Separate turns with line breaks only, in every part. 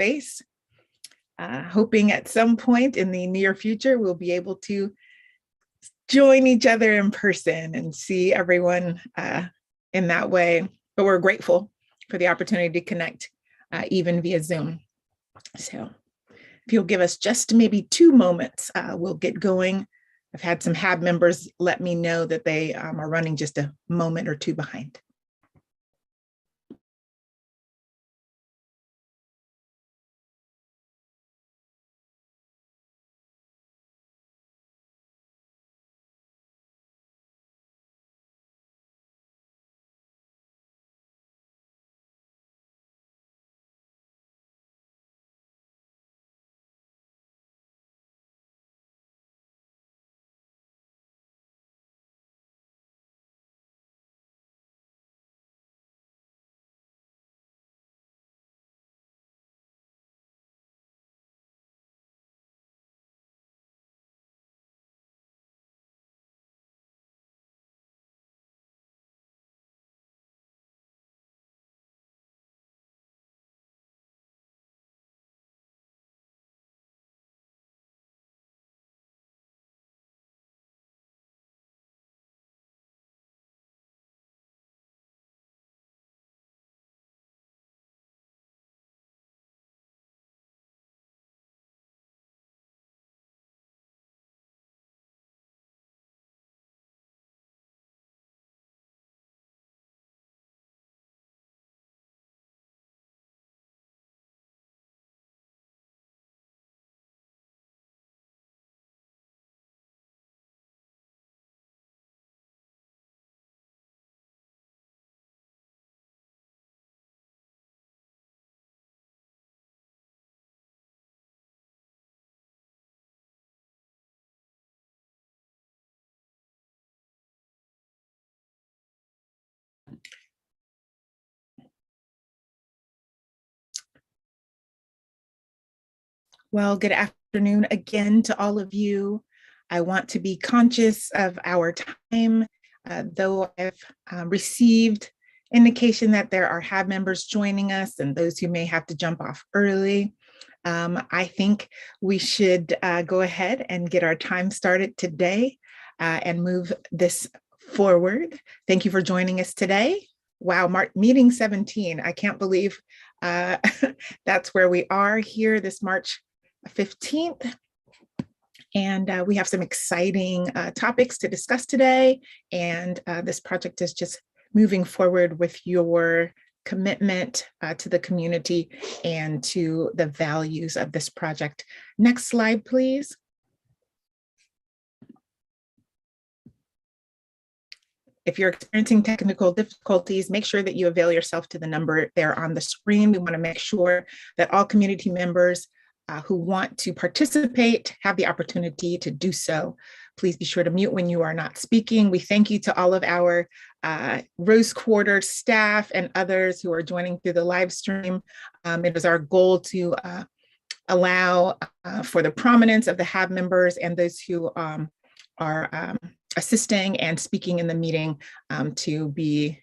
face. Hoping at some point in the near future, we'll be able to join each other in person and see everyone in that way. But we're grateful for the opportunity to connect even via Zoom. So if you'll give us just maybe 2 moments, we'll get going. I've had some HAAB members let me know that they are running just a moment or 2 behind. Well, good afternoon again to all of you. I want to be conscious of our time, though I've received indication that there are HAAB members joining us and those who may have to jump off early. I think we should go ahead and get our time started today and move this forward. Thank you for joining us today. Wow, meeting 17. I can't believe that's where we are here this March 15th. And we have some exciting topics to discuss today. And this project is just moving forward with your commitment to the community and to the values of this project. Next slide, please. If you're experiencing technical difficulties, make sure that you avail yourself to the number there on the screen. We want to make sure that all community members who want to participate have the opportunity to do so. Please be sure to mute when you are not speaking. We thank you to all of our Rose Quarter staff and others who are joining through the live stream. It is our goal to allow for the prominence of the HAAB members and those who are assisting and speaking in the meeting to be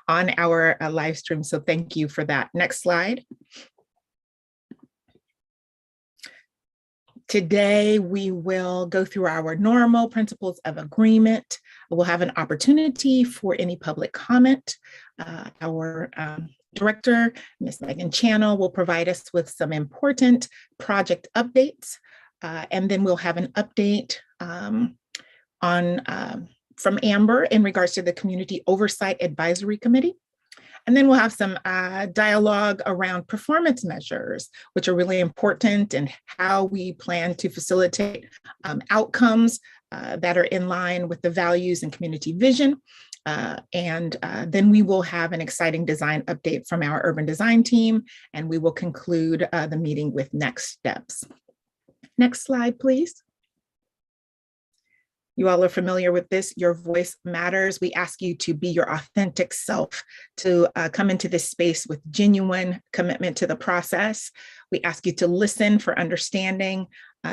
on our live stream. So thank you for that. Next slide. Today, we will go through our normal principles of agreement. We'll have an opportunity for any public comment. Our director, Ms. Megan Channel, will provide us with some important project updates. And then we'll have an update from Amber in regards to the Community Oversight Advisory Committee. And then we'll have some dialogue around performance measures, which are really important, and how we plan to facilitate outcomes that are in line with the values and community vision. And then we will have an exciting design update from our urban design team, and we will conclude the meeting with next steps. Next slide, please. You all are familiar with this. Your voice matters. We ask you to be your authentic self, to come into this space with genuine commitment to the process. We ask you to listen for understanding.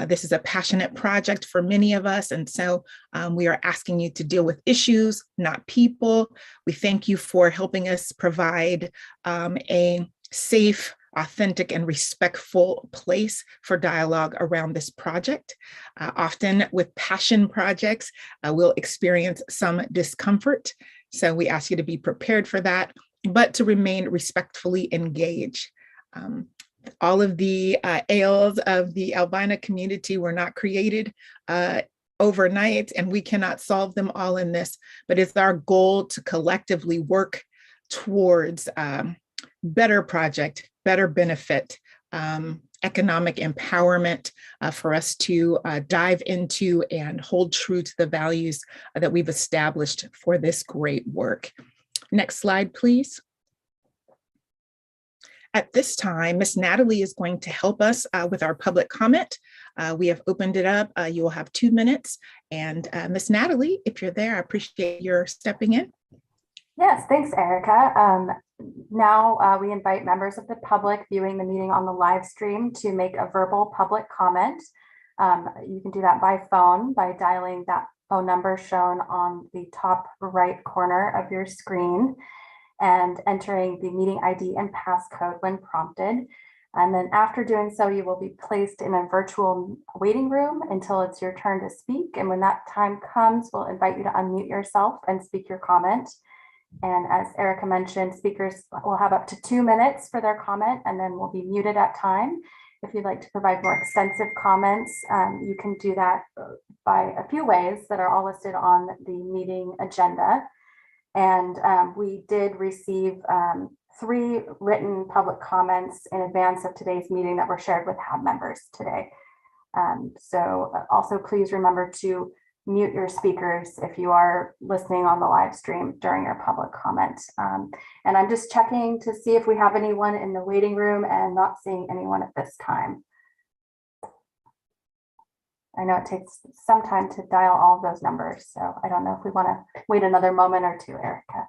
This is a passionate project for many of us, and so we are asking you to deal with issues, not people. We thank you for helping us provide a safe authentic and respectful place for dialogue around this project. Often with passion projects, we'll experience some discomfort. So we ask you to be prepared for that, but to remain respectfully engaged. All of the ails of the albino community were not created overnight, and we cannot solve them all in this, but it's our goal to collectively work towards better project, better benefit, economic empowerment for us to dive into and hold true to the values that we've established for this great work. Next slide, please. At this time, Ms. Natalie is going to help us with our public comment. We have opened it up. You will have 2 minutes. And Ms. Natalie, if you're there, I appreciate your stepping in.
Yes, thanks, Erica. Now we invite members of the public viewing the meeting on the live stream to make a verbal public comment. You can do that by phone by dialing that phone number shown on the top right corner of your screen and entering the meeting ID and passcode when prompted. And then after doing so, you will be placed in a virtual waiting room until it's your turn to speak. And when that time comes, we'll invite you to unmute yourself and speak your comment. And as Erica mentioned, speakers will have up to 2 minutes for their comment and then will be muted at time. If you'd like to provide more extensive comments, you can do that by a few ways that are all listed on the meeting agenda. And we did receive 3 written public comments in advance of today's meeting that were shared with HAAB members today. So also please remember to mute your speakers if you are listening on the live stream during your public comment. And I'm just checking to see if we have anyone in the waiting room and not seeing anyone at this time. I know it takes some time to dial all of those numbers, so I don't know if we want to wait another moment or two, Erica.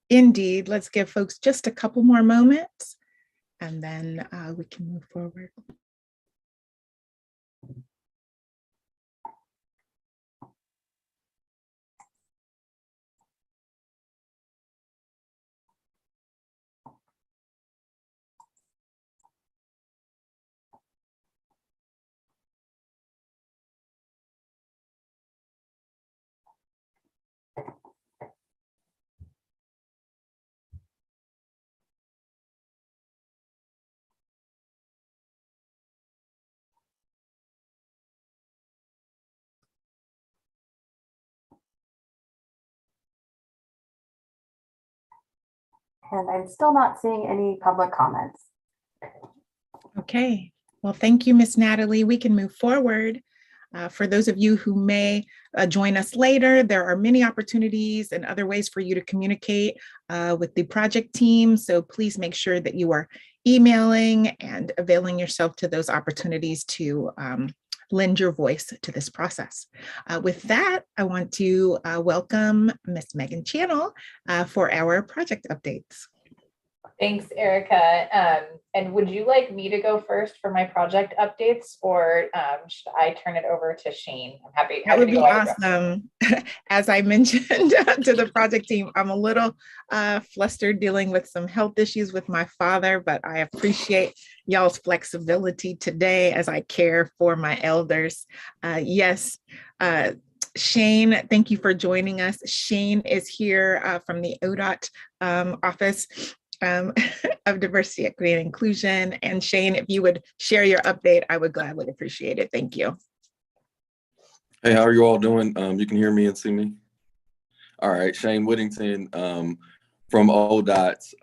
Indeed, let's give folks just a couple more moments and then we can move forward.
And I'm still not seeing any public comments.
Okay, well, thank you, Ms. Natalie. We can move forward. For those of you who may join us later, there are many opportunities and other ways for you to communicate with the project team. So please make sure that you are emailing and availing yourself to those opportunities to lend your voice to this process. With that, I want to welcome Ms. Megan Channel for our project updates.
Thanks, Erica. And would you like me to go first for my project updates, or should I turn it over to Shane? I'm happy.
That would be awesome. As I mentioned to the project team, I'm a little flustered dealing with some health issues with my father, but I appreciate y'all's flexibility today as I care for my elders. Yes. Shane, thank you for joining us. Shane is here from the ODOT office of Diversity, Equity, and Inclusion. And Shane, if you would share your update, I would gladly appreciate it. Thank you.
Hey, how are you all doing? You can hear me and see me? All right, Shane Whittington from ODOT's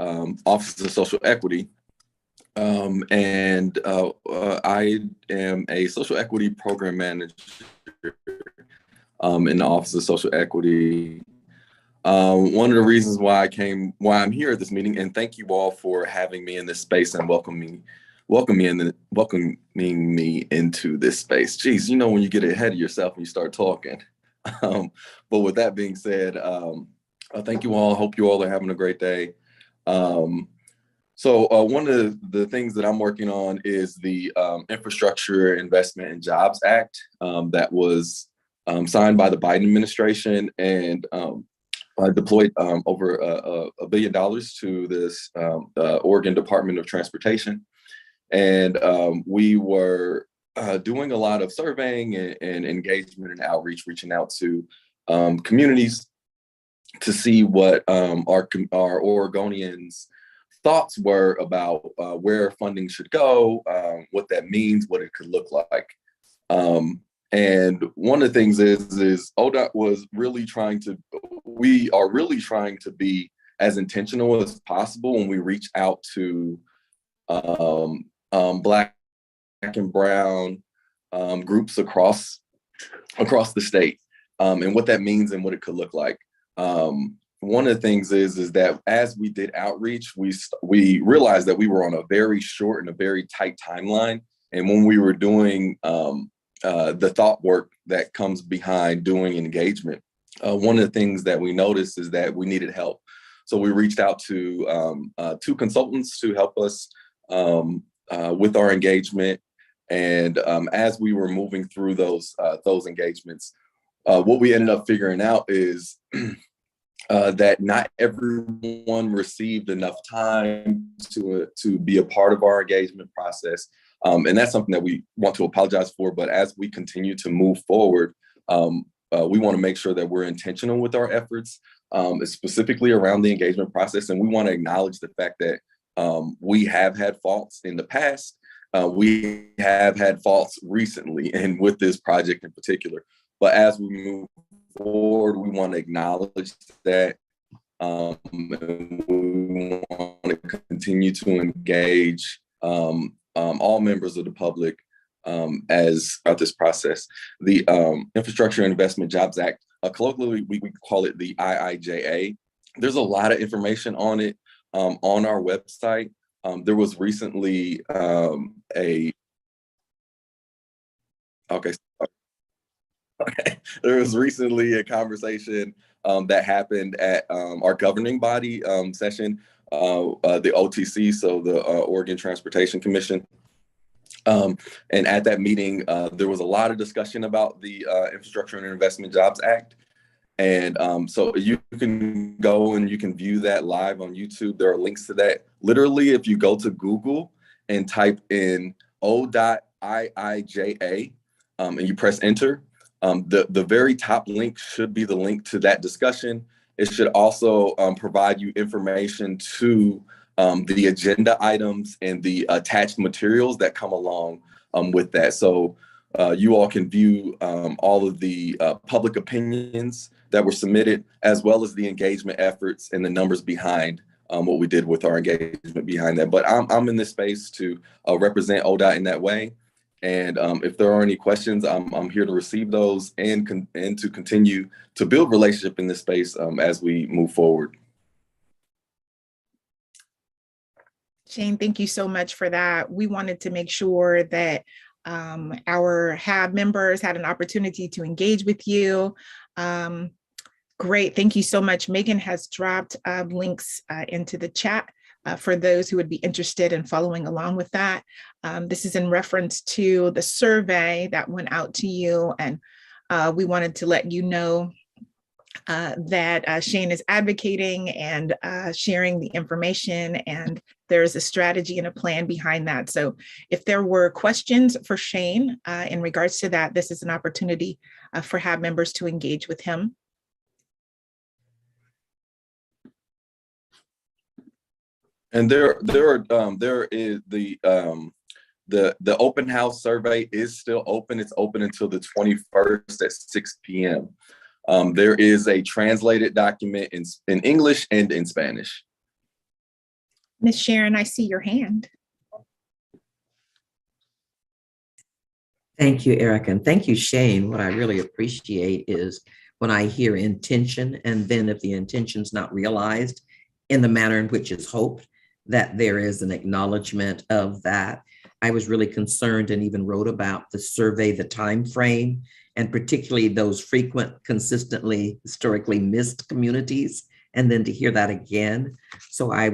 Office of Social Equity. And I am a social equity program manager in the Office of Social Equity. One of the reasons why I'm here at this meeting, and thank you all for having me in this space and welcoming me into this space. Geez, you know, when you get ahead of yourself and you start talking. But with that being said, thank you all. Hope you all are having a great day. So one of the things that I'm working on is the Infrastructure Investment and Jobs Act that was signed by the Biden administration. And deployed over $1 billion to this Oregon Department of Transportation. And we were doing a lot of surveying and engagement and outreach, reaching out to communities to see what our Oregonians' thoughts were about where funding should go, what that means, what it could look like. And one of the things is ODOT was really we are really trying to be as intentional as possible when we reach out to Black and Brown groups across the state, and what that means and what it could look like. One of the things is that as we did outreach, we realized that we were on a very short and a very tight timeline. And when we were doing the thought work that comes behind doing engagement, one of the things that we noticed is that we needed help. So we reached out to 2 consultants to help us with our engagement. And as we were moving through those engagements, what we ended up figuring out is that not everyone received enough time to be a part of our engagement process. And that's something that we want to apologize for. But as we continue to move forward, we want to make sure that we're intentional with our efforts, specifically around the engagement process. And we want to acknowledge the fact that we have had faults in the past. We have had faults recently, and with this project in particular. But as we move forward, we want to acknowledge that, and we want to continue to engage all members of the public as throughout this process. The Infrastructure and Investment Jobs Act, colloquially we call it the IIJA. There's a lot of information on it on our website. There was recently there was recently a conversation that happened at our governing body session, the OTC, so the Oregon Transportation Commission. And at that meeting, there was a lot of discussion about the Infrastructure and Investment Jobs Act. And so you can go and you can view that live on YouTube. There are links to that. Literally, if you go to Google and type in O.IIJA and you press enter, the very top link should be the link to that discussion. It should also provide you information to the agenda items and the attached materials that come along with that. So you all can view all of the public opinions that were submitted, as well as the engagement efforts and the numbers behind what we did with our engagement behind that. But I'm in this space to represent ODOT in that way. And if there are any questions, I'm here to receive those and to continue to build relationship in this space as we move forward.
Shane, thank you so much for that. We wanted to make sure that our HAAB members had an opportunity to engage with you. Great, thank you so much. Megan has dropped links into the chat for those who would be interested in following along with that. This is in reference to the survey that went out to you, and we wanted to let you know that Shane is advocating and sharing the information, and there's a strategy and a plan behind that. So if there were questions for Shane in regards to that, this is an opportunity for HAAB members to engage with him.
And there is the open house survey is still open. It's open until the 21st at 6 p.m. There is a translated document in English and in Spanish.
Ms. Sharon, I see your hand.
Thank you, Erica, and thank you, Shane. What I really appreciate is when I hear intention, and then if the intention's not realized in the manner in which it's hoped, that there is an acknowledgement of that. I was really concerned and even wrote about the survey, the time frame, and particularly those frequent, consistently, historically missed communities, and then to hear that again. So I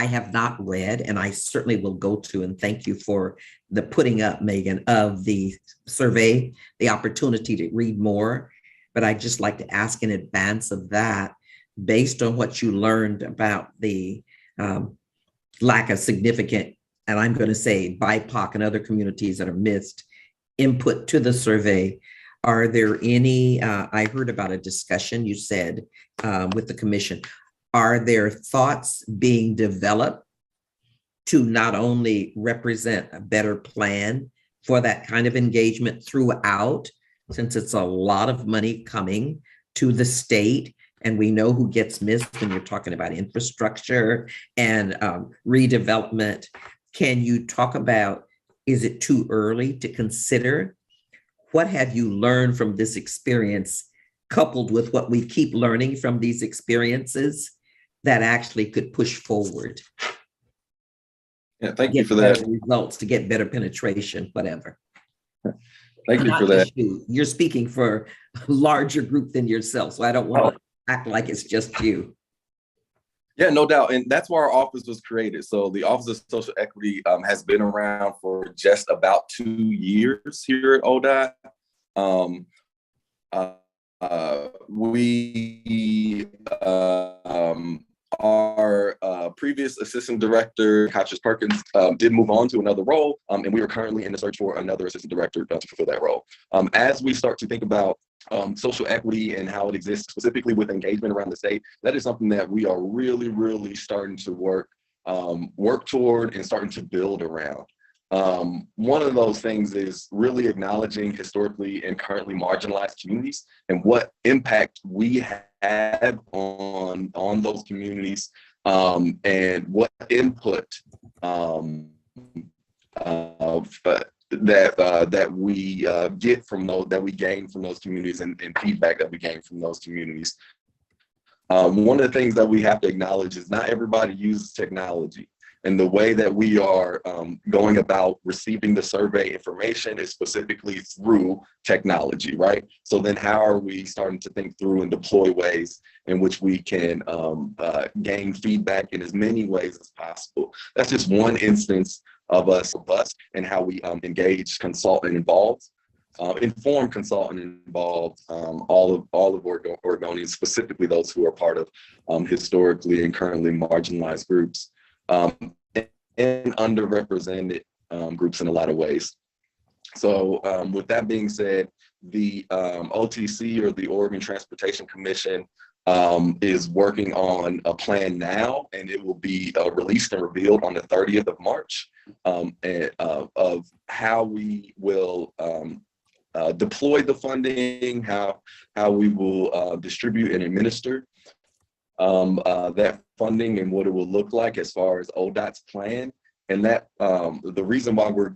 have not read, and I certainly will go to, and thank you for the putting up, Megan, of the survey, the opportunity to read more. But I'd just like to ask in advance of that, based on what you learned about the lack of significant, and I'm going to say BIPOC and other communities that are missed, input to the survey, are there any, I heard about a discussion you said with the commission, are there thoughts being developed to not only represent a better plan for that kind of engagement throughout, since it's a lot of money coming to the state, and we know who gets missed when you're talking about infrastructure and redevelopment. Can you talk about, is it too early to consider? What have you learned from this experience, coupled with what we keep learning from these experiences that actually could push forward?
Yeah, thank you for that.
Results to get better penetration, whatever.
Thank you for that.
You're speaking for a larger group than yourself, so I don't want to act like it's just you.
Yeah, no doubt. And that's why our office was created. So the Office of Social Equity has been around for just about 2 years here at ODOT. Our previous assistant director, Conscious Perkins, did move on to another role, and we are currently in the search for another assistant director to fulfill that role. As we start to think about social equity and how it exists specifically with engagement around the state, that is something that we are really, really starting to work toward and starting to build around. One of those things is really acknowledging historically and currently marginalized communities and what impact we have on those communities, and what input that we get from those, that we gain from those communities, and feedback that we gain from those communities. One of the things that we have to acknowledge is not everybody uses technology. And the way that we are going about receiving the survey information is specifically through technology, right? So then how are we starting to think through and deploy ways in which we can gain feedback in as many ways as possible? That's just one instance of us and how we engage, consult, and involve. Inform, consult, and involve all of Oregonians, specifically those who are part of historically and currently marginalized groups. And underrepresented groups in a lot of ways. So with that being said, the OTC, or the Oregon Transportation Commission, is working on a plan now, and it will be released and revealed on the 30th of March, of how we will deploy the funding, how we will distribute and administer that funding, and what it will look like as far as ODOT's plan. And that the reason why we're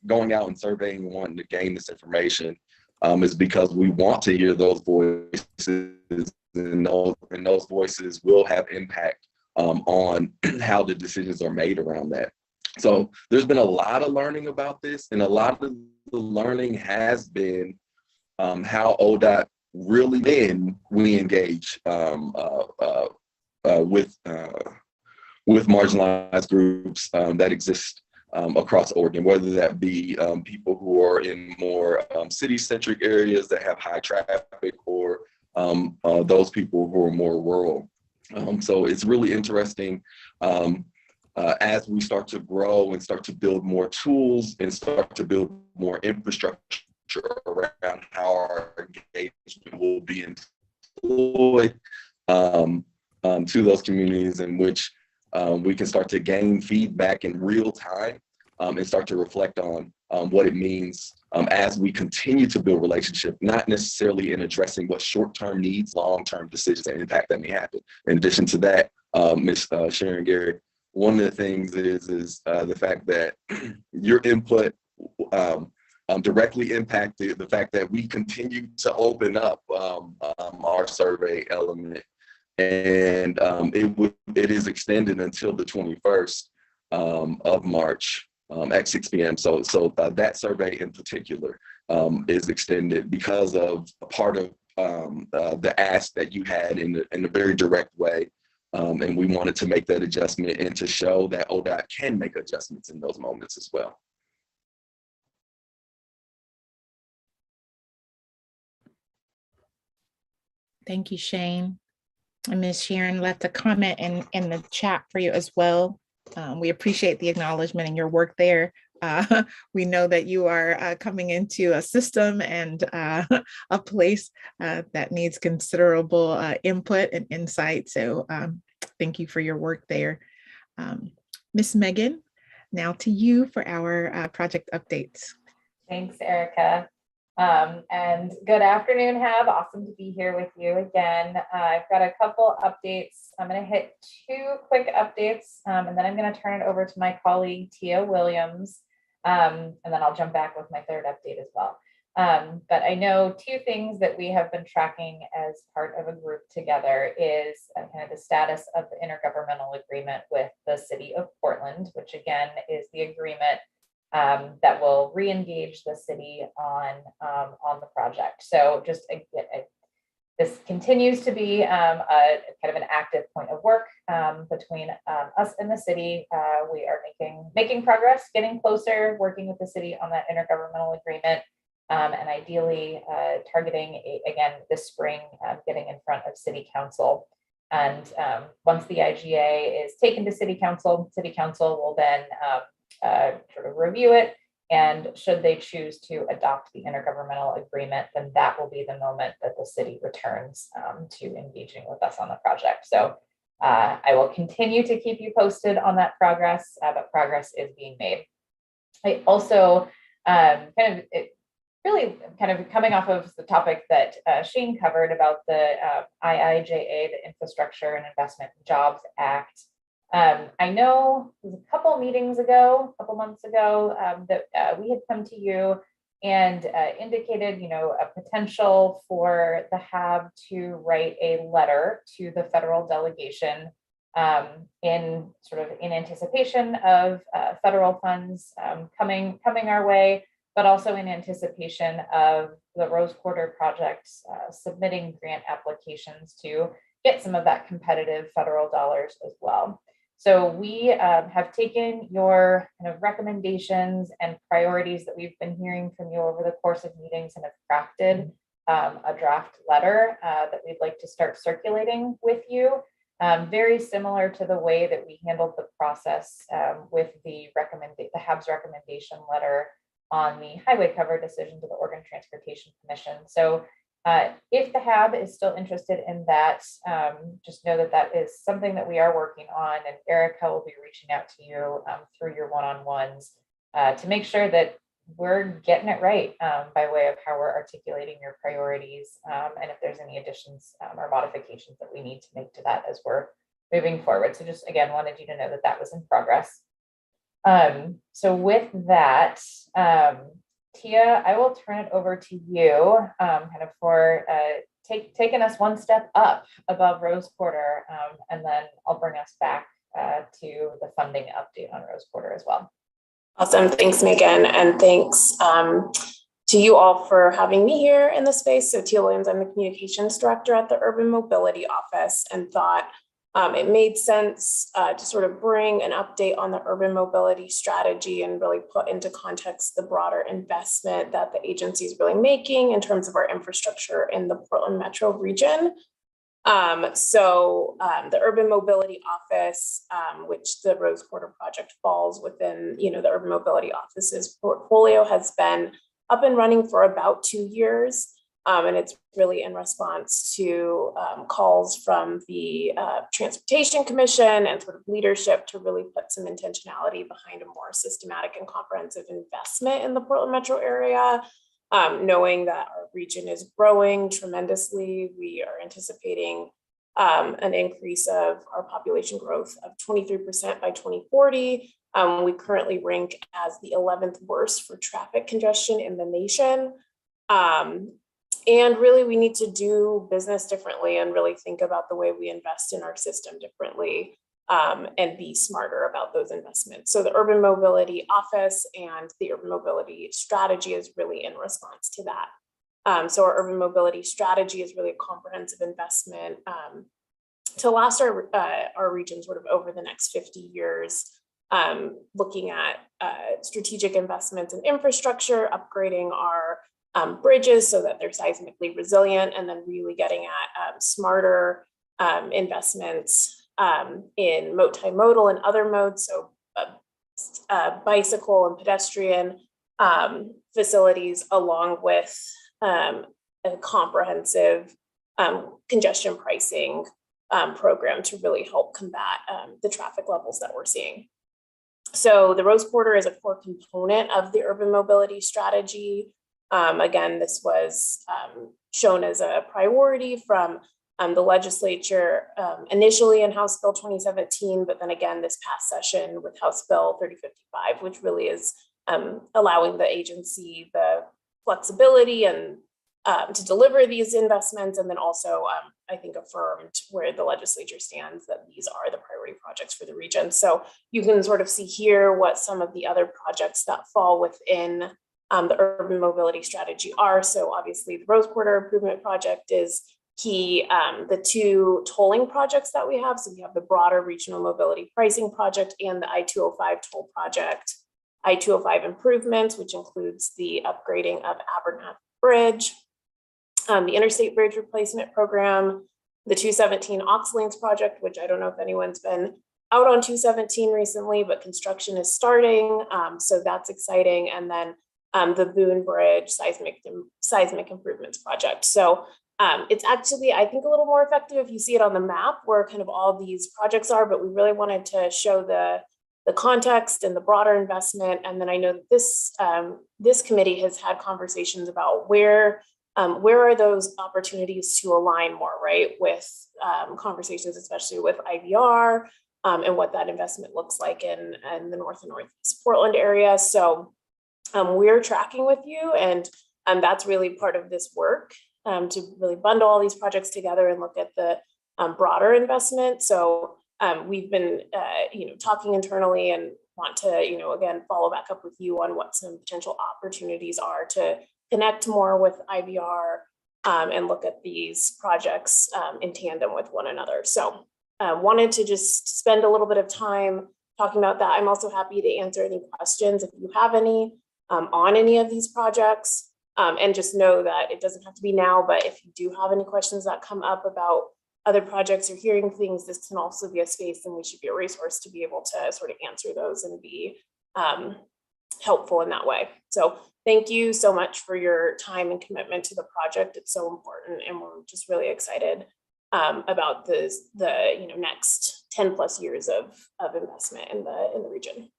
going out and surveying, wanting to gain this information, is because we want to hear those voices, and those voices will have impact on how the decisions are made around that. So there's been a lot of learning about this, and a lot of the learning has been how ODOT really we engage with marginalized groups that exist across Oregon, whether that be people who are in more city-centric areas that have high traffic, or those people who are more rural. So it's really interesting as we start to grow and start to build more tools and start to build more infrastructure around how our engagement will be employed to those communities, in which we can start to gain feedback in real time, and start to reflect on what it means as we continue to build relationship, not necessarily in addressing what short-term needs, long-term decisions and impact that may happen. In addition to that, Ms. Sharon Gary, one of the things is the fact that your input directly impacted the fact that we continue to open up our survey element, and it is extended until the 21st of March at 6 p.m. So that survey in particular is extended because of a part of the ask that you had in a very direct way. And we wanted to make that adjustment and to show that ODOT can make adjustments in those moments as well.
Thank you, Shane. And Ms. Sharon left a comment in the chat for you as well. We appreciate the acknowledgement and your work there. We know that you are coming into a system and a place that needs considerable input and insight. So thank you for your work there. Ms. Megan, now to you for our project updates.
Thanks, Erica. And good afternoon, HAAB. Awesome to be here with you again. I've got a couple updates. I'm going to hit 2 quick updates, and then I'm going to turn it over to my colleague, Tia Williams, and then I'll jump back with my 3rd update as well. But I know 2 things that we have been tracking as part of a group together is kind of the status of the intergovernmental agreement with the city of Portland, which again is the agreement that will re-engage the city on the project. So just this continues to be a kind of an active point of work between us and the city. We are making progress, getting closer, working with the city on that intergovernmental agreement, and ideally targeting again this spring, getting in front of city council. And once the IGA is taken to city council will then sort of review it, and should they choose to adopt the intergovernmental agreement, then that will be the moment that the city returns to engaging with us on the project. So I will continue to keep you posted on that progress, but progress is being made. I also really kind of coming off of the topic that Shane covered about the IIJA, the Infrastructure and Investment and Jobs Act. I know it was a couple months ago, that we had come to you and indicated, a potential for the HAAB to write a letter to the federal delegation in anticipation of federal funds coming our way, but also in anticipation of the Rose Quarter project submitting grant applications to get some of that competitive federal dollars as well. So we have taken your kind of recommendations and priorities that we've been hearing from you over the course of meetings and have crafted a draft letter that we'd like to start circulating with you. Very similar to the way that we handled the process with the HAAB's recommendation letter on the highway cover decision to the Oregon Transportation Commission. So if the HAAB is still interested in that, just know that that is something that we are working on, and Erica will be reaching out to you through your one-on-ones to make sure that we're getting it right by way of how we're articulating your priorities, and if there's any additions or modifications that we need to make to that as we're moving forward. So just again, wanted you to know that that was in progress. So with that, Tia, I will turn it over to you kind of for taking us one step up above Rose Quarter, and then I'll bring us back to the funding update on Rose Quarter as well.
Awesome. Thanks, Megan. And thanks to you all for having me here in the space. So Tia Williams, I'm the communications director at the Urban Mobility Office, and thought it made sense to sort of bring an update on the urban mobility strategy and really put into context the broader investment that the agency is really making in terms of our infrastructure in the Portland metro region. The Urban Mobility Office, which the Rose Quarter project falls within, the Urban Mobility Office's portfolio, has been up and running for about 2 years. And it's really in response to calls from the Transportation Commission and sort of leadership to really put some intentionality behind a more systematic and comprehensive investment in the Portland metro area. Knowing that our region is growing tremendously, we are anticipating an increase of our population growth of 23% by 2040. We currently rank as the 11th worst for traffic congestion in the nation. And really, we need to do business differently and really think about the way we invest in our system differently, and be smarter about those investments. So the Urban Mobility Office and the Urban Mobility Strategy is really in response to that. So our Urban Mobility Strategy is really a comprehensive investment to last our region sort of over the next 50 years, looking at strategic investments in infrastructure, upgrading our bridges so that they're seismically resilient, and then really getting at smarter investments in multimodal and other modes, so bicycle and pedestrian facilities, along with a comprehensive congestion pricing program to really help combat the traffic levels that we're seeing. So the Rose Quarter is a core component of the urban mobility strategy. Again, this was shown as a priority from the legislature initially in House Bill 2017, but then again this past session with House Bill 3055, which really is allowing the agency the flexibility and to deliver these investments, and then also I think affirmed where the legislature stands that these are the priority projects for the region. So you can sort of see here what some of the other projects that fall within the urban mobility strategy are. So obviously the Rose Quarter Improvement Project is key. The two tolling projects that we have, so we have the broader regional mobility pricing project and the I-205 toll project. I-205 improvements, which includes the upgrading of Abernathy Bridge, the Interstate Bridge Replacement Program, the 217 Ox Lanes project, which I don't know if anyone's been out on 217 recently, but construction is starting, so that's exciting. And then the Boone Bridge seismic improvements project. So it's actually, I think, a little more effective if you see it on the map where kind of all these projects are, but we really wanted to show the context and the broader investment. And then I know that this committee has had conversations about where are those opportunities to align more, right, with conversations, especially with IVR and what that investment looks like in the North and Northeast Portland area. So we're tracking with you, and that's really part of this work to really bundle all these projects together and look at the broader investment. So we've been, talking internally and want to, again, follow back up with you on what some potential opportunities are to connect more with IVR and look at these projects in tandem with one another. So wanted to just spend a little bit of time talking about that. I'm also happy to answer any questions if you have any on any of these projects. And just know that it doesn't have to be now, but if you do have any questions that come up about other projects or hearing things, this can also be a space, and we should be a resource to be able to sort of answer those and be helpful in that way. So thank you so much for your time and commitment to the project. It's so important, and we're just really excited about the next 10 plus years of investment in the region.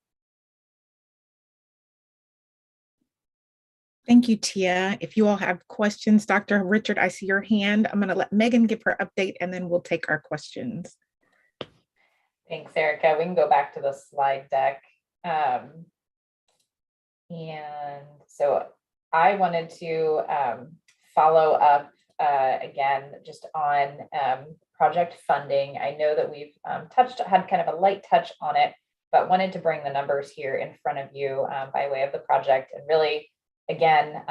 Thank you, Tia. If you all have questions, Dr. Richard, I see your hand. I'm going to let Megan give her update, and then we'll take our questions.
Thanks, Erica. We can go back to the slide deck. And so I wanted to follow up again just on project funding. I know that we've had kind of a light touch on it, but wanted to bring the numbers here in front of you by way of the project, and really, again,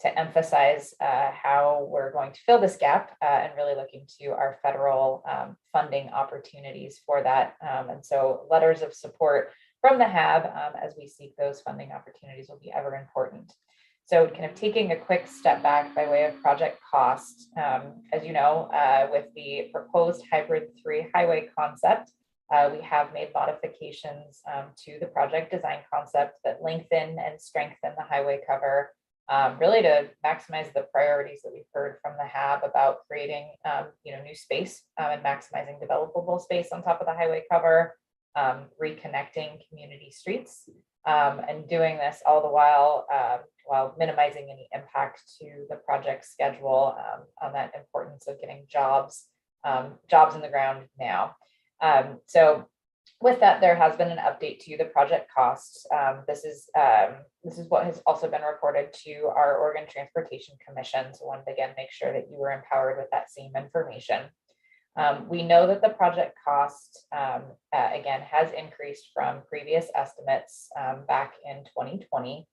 to emphasize how we're going to fill this gap and really looking to our federal funding opportunities for that. And so letters of support from the HAAB as we seek those funding opportunities will be ever important. So kind of taking a quick step back by way of project cost, as you know, with the proposed hybrid 3 highway concept, we have made modifications to the project design concept that lengthen and strengthen the highway cover, really to maximize the priorities that we've heard from the HAAB about creating new space and maximizing developable space on top of the highway cover, reconnecting community streets, and doing this all the while minimizing any impact to the project schedule on that importance of getting jobs in the ground now. So with that, there has been an update to the project costs. This is what has also been reported to our Oregon Transportation Commission. So wanted to again make sure that you were empowered with that same information. We know that the project cost again has increased from previous estimates back in 2020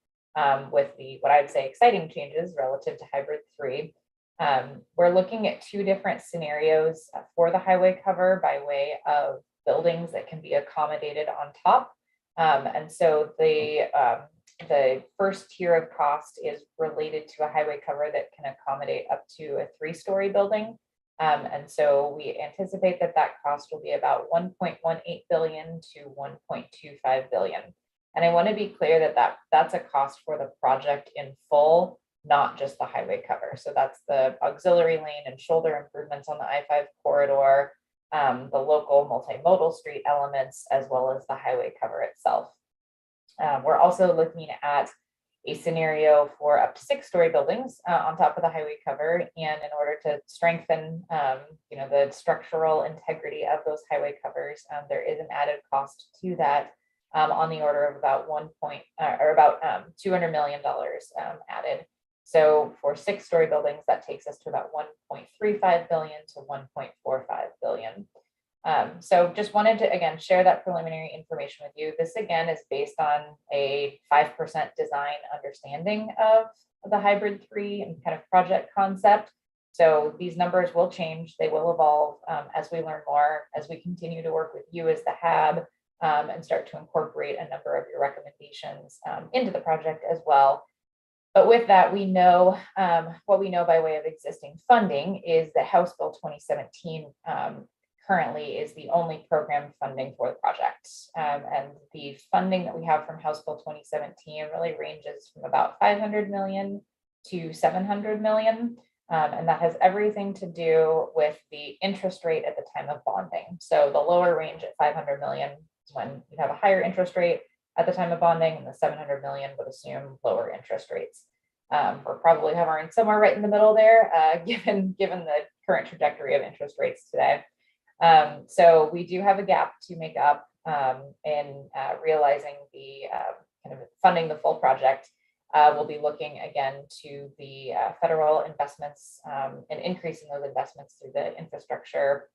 with the what I'd say exciting changes relative to hybrid 3. We're looking at 2 different scenarios for the highway cover by way of buildings that can be accommodated on top. And so the first tier of cost is related to a highway cover that can accommodate up to a 3-story building. And so we anticipate that that cost will be about 1.18 billion to 1.25 billion. And I want to be clear that that's a cost for the project in full, not just the highway cover. So that's the auxiliary lane and shoulder improvements on the I-5 corridor, the local multimodal street elements, as well as the highway cover itself. We're also looking at a scenario for up to 6-story buildings on top of the highway cover. And in order to strengthen the structural integrity of those highway covers, there is an added cost to that on the order of about $200 million added. So for 6-story buildings, that takes us to about 1.35 billion to 1.45 billion. So just wanted to, again, share that preliminary information with you. This, again, is based on a 5% design understanding of the hybrid 3 and kind of project concept. So these numbers will change. They will evolve as we learn more, as we continue to work with you as the HAAB and start to incorporate a number of your recommendations into the project as well. But with that, we know what we know by way of existing funding is that House Bill 2017 currently is the only program funding for the project. And the funding that we have from House Bill 2017 really ranges from about 500 million to 700 million. And that has everything to do with the interest rate at the time of bonding. So the lower range at 500 million is when you have a higher interest rate at the time of bonding, and the 700 million would assume lower interest rates. We're probably hovering somewhere right in the middle there, given the current trajectory of interest rates today. So we do have a gap to make up in realizing the kind of funding the full project. We'll be looking again to the federal investments and increasing those investments through the infrastructure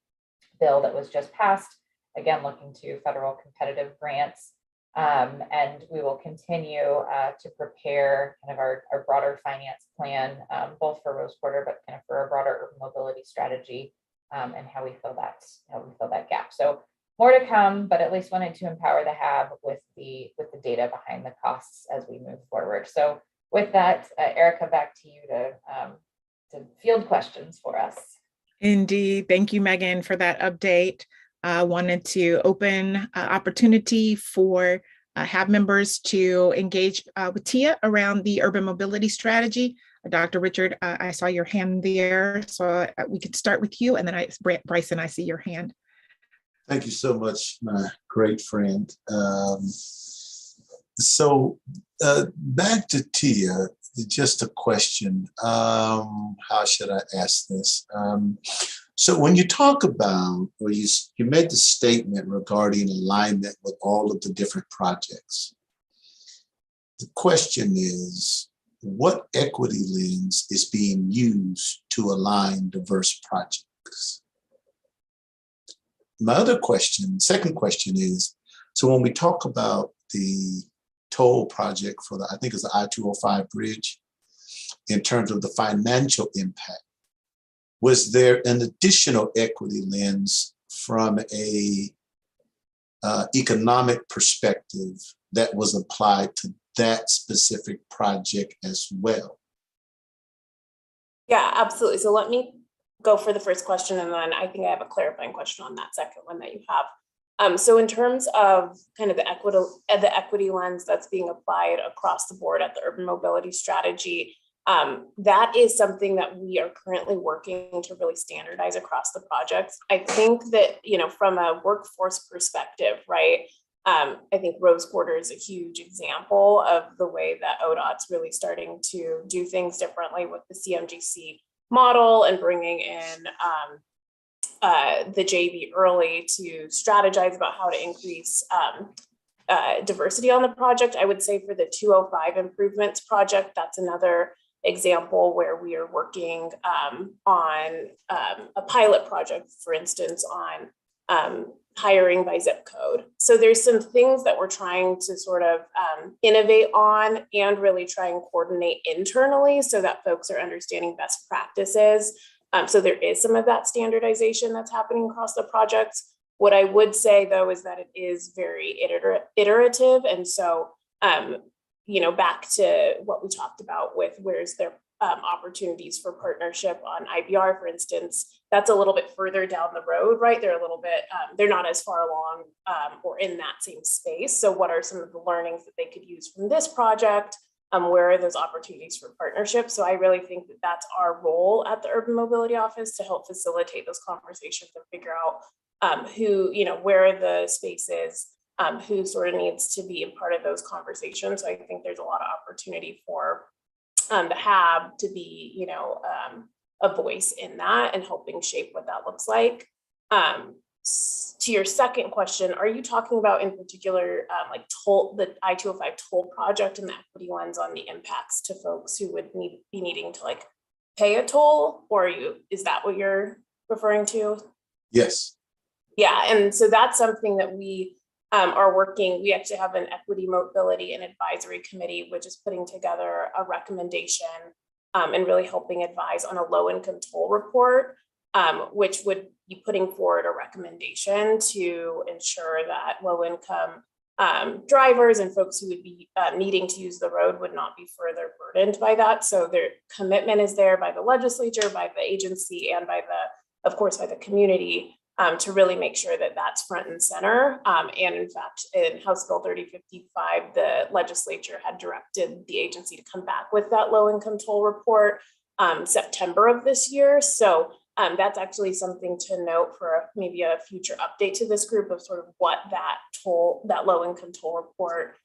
bill that was just passed. Again, looking to federal competitive grants. And we will continue to prepare kind of our broader finance plan, both for Rose Quarter, but kind of for a broader urban mobility strategy. And how we fill that gap. So more to come, but at least wanted to empower the HAAB with the data behind the costs as we move forward. So with that, Erica, back to you to field questions for us.
Indeed. Thank you, Megan, for that update. I wanted to open opportunity for HAAB members to engage with Tia around the urban mobility strategy. Dr. Richard, I saw your hand there, so we could start with you, and then Bryson, I see your hand.
Thank you so much, my great friend. So back to Tia, just a question. How should I ask this? So when you talk about, or you made the statement regarding alignment with all of the different projects, the question is, what equity lens is being used to align diverse projects? My other question, second question is, so when we talk about the toll project for I think it's the I-205 bridge, in terms of the financial impact, was there an additional equity lens from a economic perspective that was applied to that specific project as well?
Yeah, absolutely. So let me go for the first question, and then I think I have a clarifying question on that second one that you have. So in terms of kind of the equity lens that's being applied across the board at the urban mobility strategy, that is something that we are currently working to really standardize across the projects. I think that, from a workforce perspective, right, I think Rose Quarter is a huge example of the way that ODOT's really starting to do things differently with the CMGC model and bringing in the JV early to strategize about how to increase diversity on the project. I would say for the 205 improvements project, that's another example where we are working on a pilot project, for instance, on hiring by zip code. So there's some things that we're trying to sort of innovate on and really try and coordinate internally so that folks are understanding best practices. So there is some of that standardization that's happening across the projects. What I would say, though, is that it is very iterative. And so, back to what we talked about with where's there opportunities for partnership on IBR, for instance. That's a little bit further down the road, right? They're a little bit, they're not as far along or in that same space. So what are some of the learnings that they could use from this project? Where are those opportunities for partnership? So I really think that that's our role at the Urban Mobility Office, to help facilitate those conversations and figure out who, where are the spaces, who sort of needs to be a part of those conversations. So I think there's a lot of opportunity for the HAAB to be, a voice in that and helping shape what that looks like. To your second question, are you talking about in particular like the I-205 toll project and the equity lens on the impacts to folks who would be needing to like pay a toll, or is that what you're referring to?
Yes.
Yeah, and so that's something that we are working. We actually have an equity, mobility, and advisory committee, which is putting together a recommendation and really helping advise on a low-income toll report, which would be putting forward a recommendation to ensure that low-income drivers and folks who would be needing to use the road would not be further burdened by that. So their commitment is there by the legislature, by the agency, and of course, by the community, to really make sure that that's front and center. And in fact, in House Bill 3055, the legislature had directed the agency to come back with that low-income toll report September of this year. So that's actually something to note for maybe a future update to this group of sort of what that low-income toll report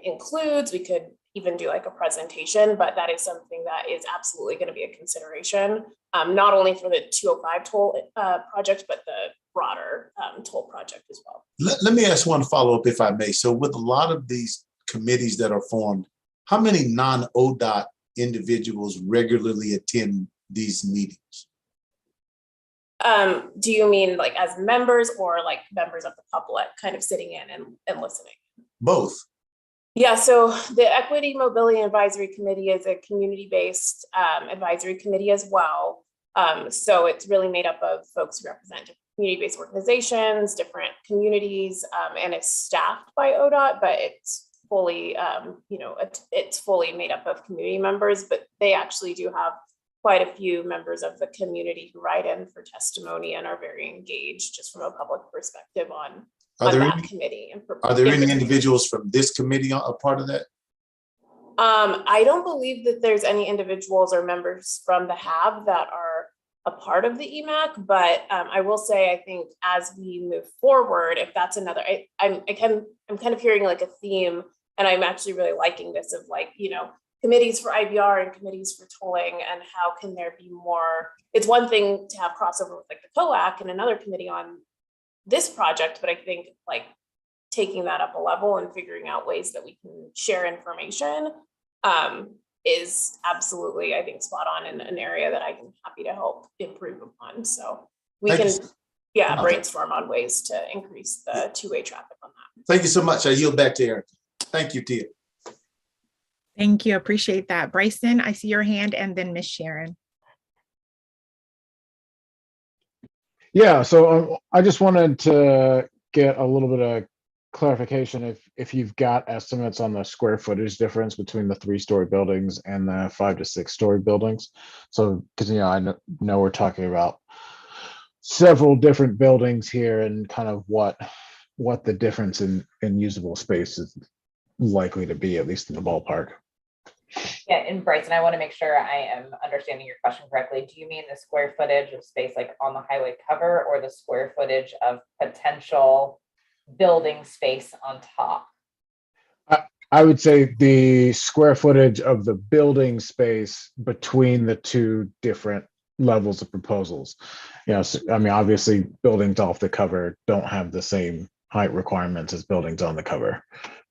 includes. We could even do like a presentation, but that is something that is absolutely going to be a consideration, not only for the 205 toll project, but the broader toll project as well.
Let me ask one follow-up, if I may. So with a lot of these committees that are formed, how many non-ODOT individuals regularly attend these meetings?
Do you mean like as members or like members of the public kind of sitting in and listening?
Both.
Yeah, so the Equity, Mobility, and Advisory Committee is a community-based advisory committee as well. So it's really made up of folks who represent community-based organizations, different communities, and it's staffed by ODOT, but it's fully, it's fully made up of community members, but they actually do have quite a few members of the community who write in for testimony and are very engaged just from a public perspective on that committee.
Are there any individuals from this committee a part of that?
I don't believe that there's any individuals or members from the HAAB that are a part of the EMAC, but I will say, I think as we move forward, if that's another, I'm kind of hearing like a theme, and I'm actually really liking this of like, committees for IBR and committees for tolling, and how can there be more? It's one thing to have crossover with like the COAC and another committee on this project, but I think like taking that up a level and figuring out ways that we can share information is absolutely, I think, spot on in an area that I'm happy to help improve upon. So we can, brainstorm on ways to increase the two-way traffic on that.
Thank you so much. I yield back to Eric. Thank you, Tia.
Thank you. Appreciate that. Bryson, I see your hand, and then Miss Sharon.
Yeah, so I just wanted to get a little bit of clarification if you've got estimates on the square footage difference between the 3-story buildings and the 5 to 6-story buildings. So, because I know we're talking about several different buildings here, and kind of what the difference in usable space is likely to be, at least in the ballpark.
Yeah, and Bryson, I want to make sure I am understanding your question correctly. Do you mean the square footage of space like on the highway cover, or the square footage of potential building space on top?
I would say the square footage of the building space between the two different levels of proposals. So, I mean, obviously buildings off the cover don't have the same height requirements as buildings on the cover.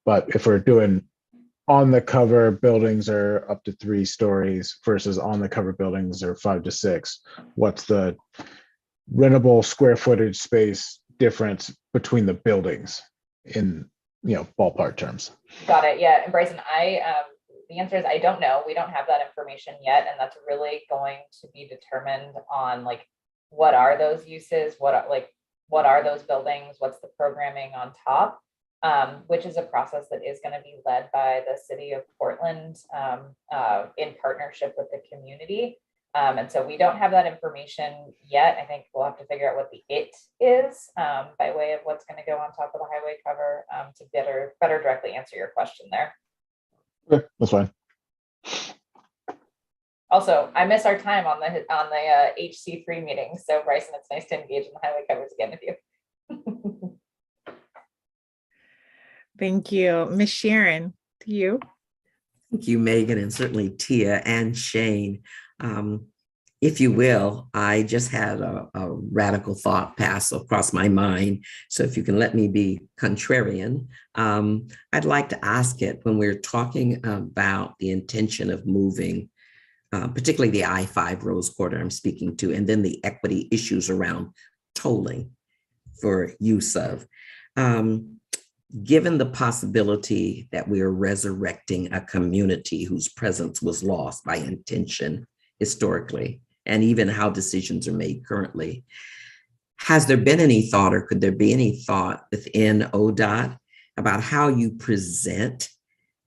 But if we're doing on the cover buildings are up to 3 stories versus on the cover buildings are 5 to 6, what's the rentable square footage space difference between the buildings in ballpark terms?
Got it. Yeah. And Bryson, the answer is I don't know. We don't have that information yet, and that's really going to be determined on like what are those uses, what are those buildings, what's the programming on top. which is a process that is going to be led by the city of Portland in partnership with the community. And so we don't have that information yet. I think we'll have to figure out what the it is by way of what's going to go on top of the highway cover to better directly answer your question there.
Okay, that's fine.
Also, I miss our time on the HC3 meeting. So Bryson, it's nice to engage in the highway covers again with you.
Thank you. Miss Sharon, to you.
Thank you, Megan, and certainly Tia and Shane. If you will, I just had a radical thought pass across my mind. So if you can let me be contrarian, I'd like to ask it when we're talking about the intention of moving, particularly the I-5 Rose Quarter I'm speaking to, and then the equity issues around tolling for use of. Given the possibility that we are resurrecting a community whose presence was lost by intention historically, and even how decisions are made currently, has there been any thought, or could there be any thought within ODOT about how you present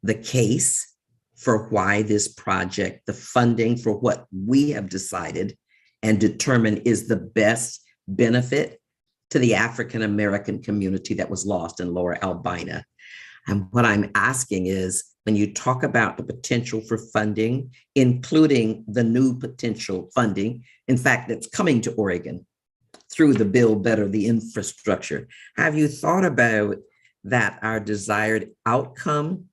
the case for why this project, the funding for what we have decided and determined is the best benefit to the African-American community that was lost in Lower Albina? And what I'm asking is, when you talk about the potential for funding, including the new potential funding, in fact, that's coming to Oregon through the Build Better, the infrastructure, have you thought about that our desired outcome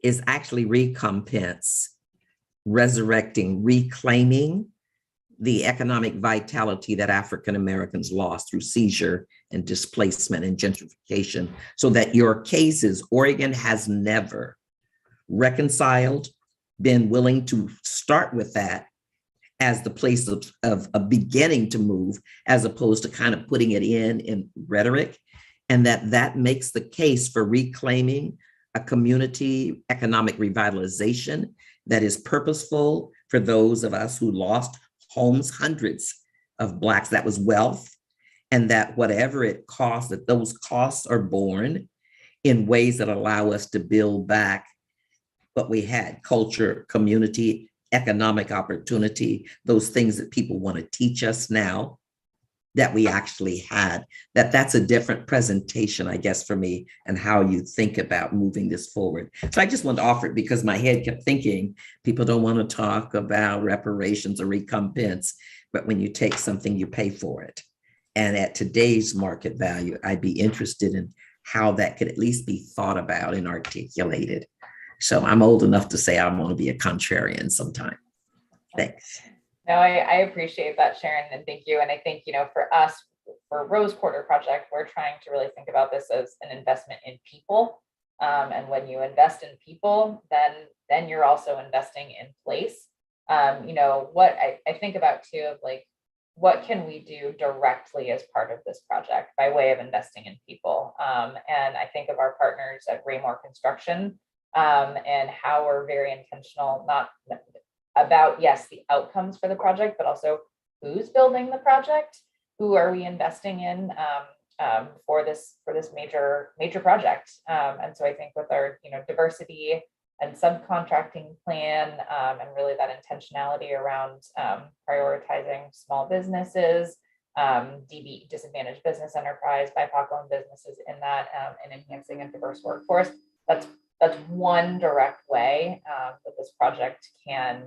is actually recompense, resurrecting, reclaiming the economic vitality that African Americans lost through seizure and displacement and gentrification, so that your case is Oregon has never reconciled, been willing to start with that as the place of beginning to move, as opposed to kind of putting it in rhetoric, and that makes the case for reclaiming a community economic revitalization that is purposeful for those of us who lost homes, hundreds of Blacks, that was wealth, and that whatever it costs, that those costs are borne in ways that allow us to build back what we had: culture, community, economic opportunity, those things that people want to teach us now that we actually had. That's a different presentation, I guess, for me, and how you think about moving this forward. So I just wanted to offer it because my head kept thinking people don't want to talk about reparations or recompense, but when you take something, you pay for it. And at today's market value, I'd be interested in how that could at least be thought about and articulated. So I'm old enough to say I want to be a contrarian sometime. Thanks.
No, I appreciate that, Sharon, and thank you. And I think, for us, for Rose Quarter Project, we're trying to really think about this as an investment in people. And when you invest in people, then you're also investing in place. What I think about too, of like, what can we do directly as part of this project by way of investing in people? And I think of our partners at Raymore Construction and how we're very intentional, not about, yes, the outcomes for the project, but also who's building the project, who are we investing in for this major project. And so I think with our diversity and subcontracting plan and really that intentionality around prioritizing small businesses, DB, disadvantaged business enterprise, BIPOC-owned businesses in that, and enhancing a diverse workforce, that's one direct way that this project can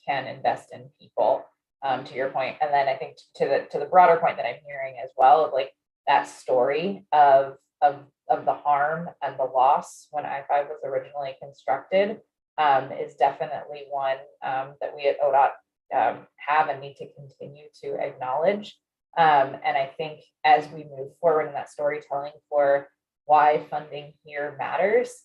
invest in people, to your point. And then I think to the broader point that I'm hearing as well, of like that story of the harm and the loss when I-5 was originally constructed is definitely one that we at ODOT have and need to continue to acknowledge. And I think as we move forward in that storytelling for why funding here matters,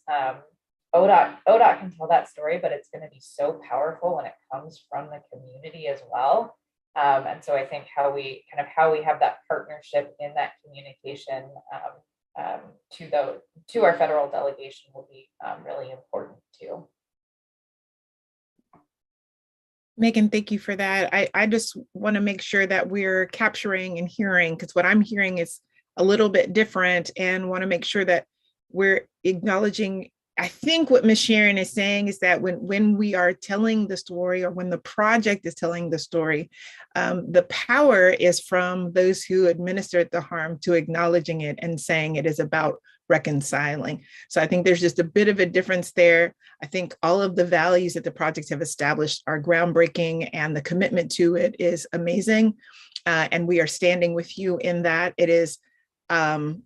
ODOT can tell that story, but it's going to be so powerful when it comes from the community as well. And so I think how we have that partnership in that communication to our federal delegation will be really important too.
Megan, thank you for that. I just want to make sure that we're capturing and hearing, because what I'm hearing is a little bit different, and want to make sure that we're acknowledging, I think what Ms. Sharon is saying is that when we are telling the story, or when the project is telling the story, the power is from those who administered the harm to acknowledging it and saying it is about reconciling. So I think there's just a bit of a difference there. I think all of the values that the projects have established are groundbreaking, and the commitment to it is amazing. And we are standing with you in that. It is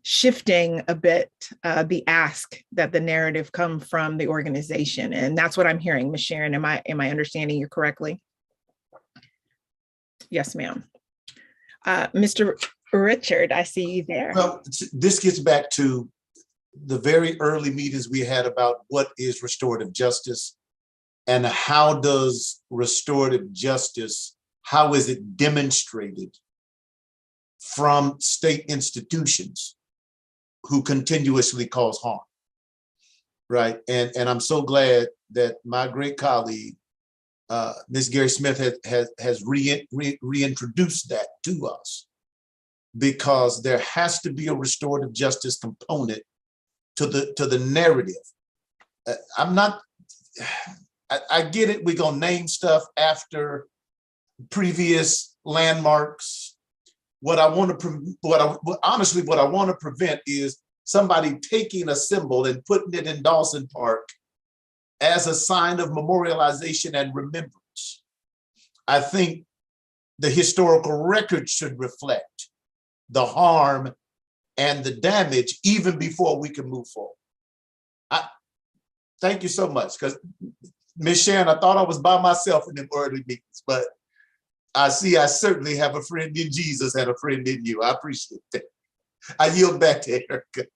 shifting a bit the ask that the narrative come from the organization. And that's what I'm hearing. Ms. Sharon, am I understanding you correctly? Yes, ma'am. Mr. Richard, I see you there.
Well, this gets back to the very early meetings we had about what is restorative justice and how does restorative justice, how is it demonstrated from state institutions who continuously cause harm, right? And I'm so glad that my great colleague, Ms. Gary Smith has reintroduced that to us, because there has to be a restorative justice component to the narrative. I get it. We're gonna name stuff after previous landmarks. What I want to prevent is somebody taking a symbol and putting it in Dawson Park as a sign of memorialization and remembrance. I think the historical record should reflect the harm and the damage even before we can move forward. Thank you so much, because Ms. Sharon, I thought I was by myself in the early meetings, but I see I certainly have a friend in Jesus and a friend in you. I appreciate that. I yield back to Erica.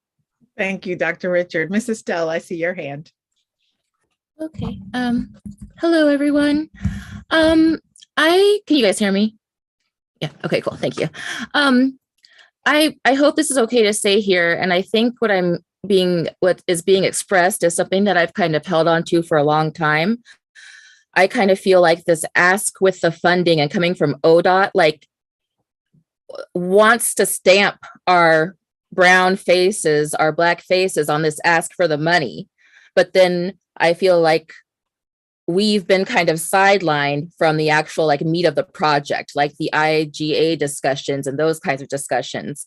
Thank you, Dr. Richard. Mrs. Stell, I see your hand.
Okay. Hello, everyone. Can you guys hear me? Yeah. Okay, cool. Thank you. I hope this is okay to say here. And I think what is being expressed is something that I've kind of held on to for a long time. I kind of feel like this ask with the funding and coming from ODOT, like, wants to stamp our brown faces, our Black faces on this ask for the money. But then I feel like we've been kind of sidelined from the actual like meat of the project, like the IGA discussions and those kinds of discussions.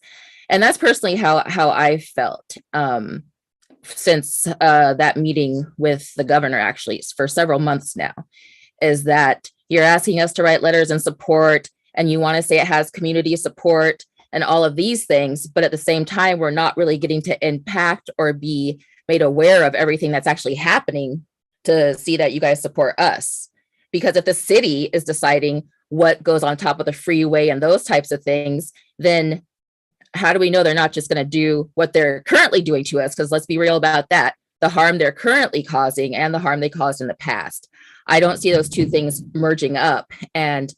And that's personally how I felt since that meeting with the governor, actually for several months now, is that you're asking us to write letters in support, and you want to say it has community support and all of these things, but at the same time, we're not really getting to impact or be made aware of everything that's actually happening to see that you guys support us. Because if the city is deciding what goes on top of the freeway and those types of things, then how do we know they're not just going to do what they're currently doing to us? Because let's be real about that, the harm they're currently causing and the harm they caused in the past. I don't see those two things merging up. And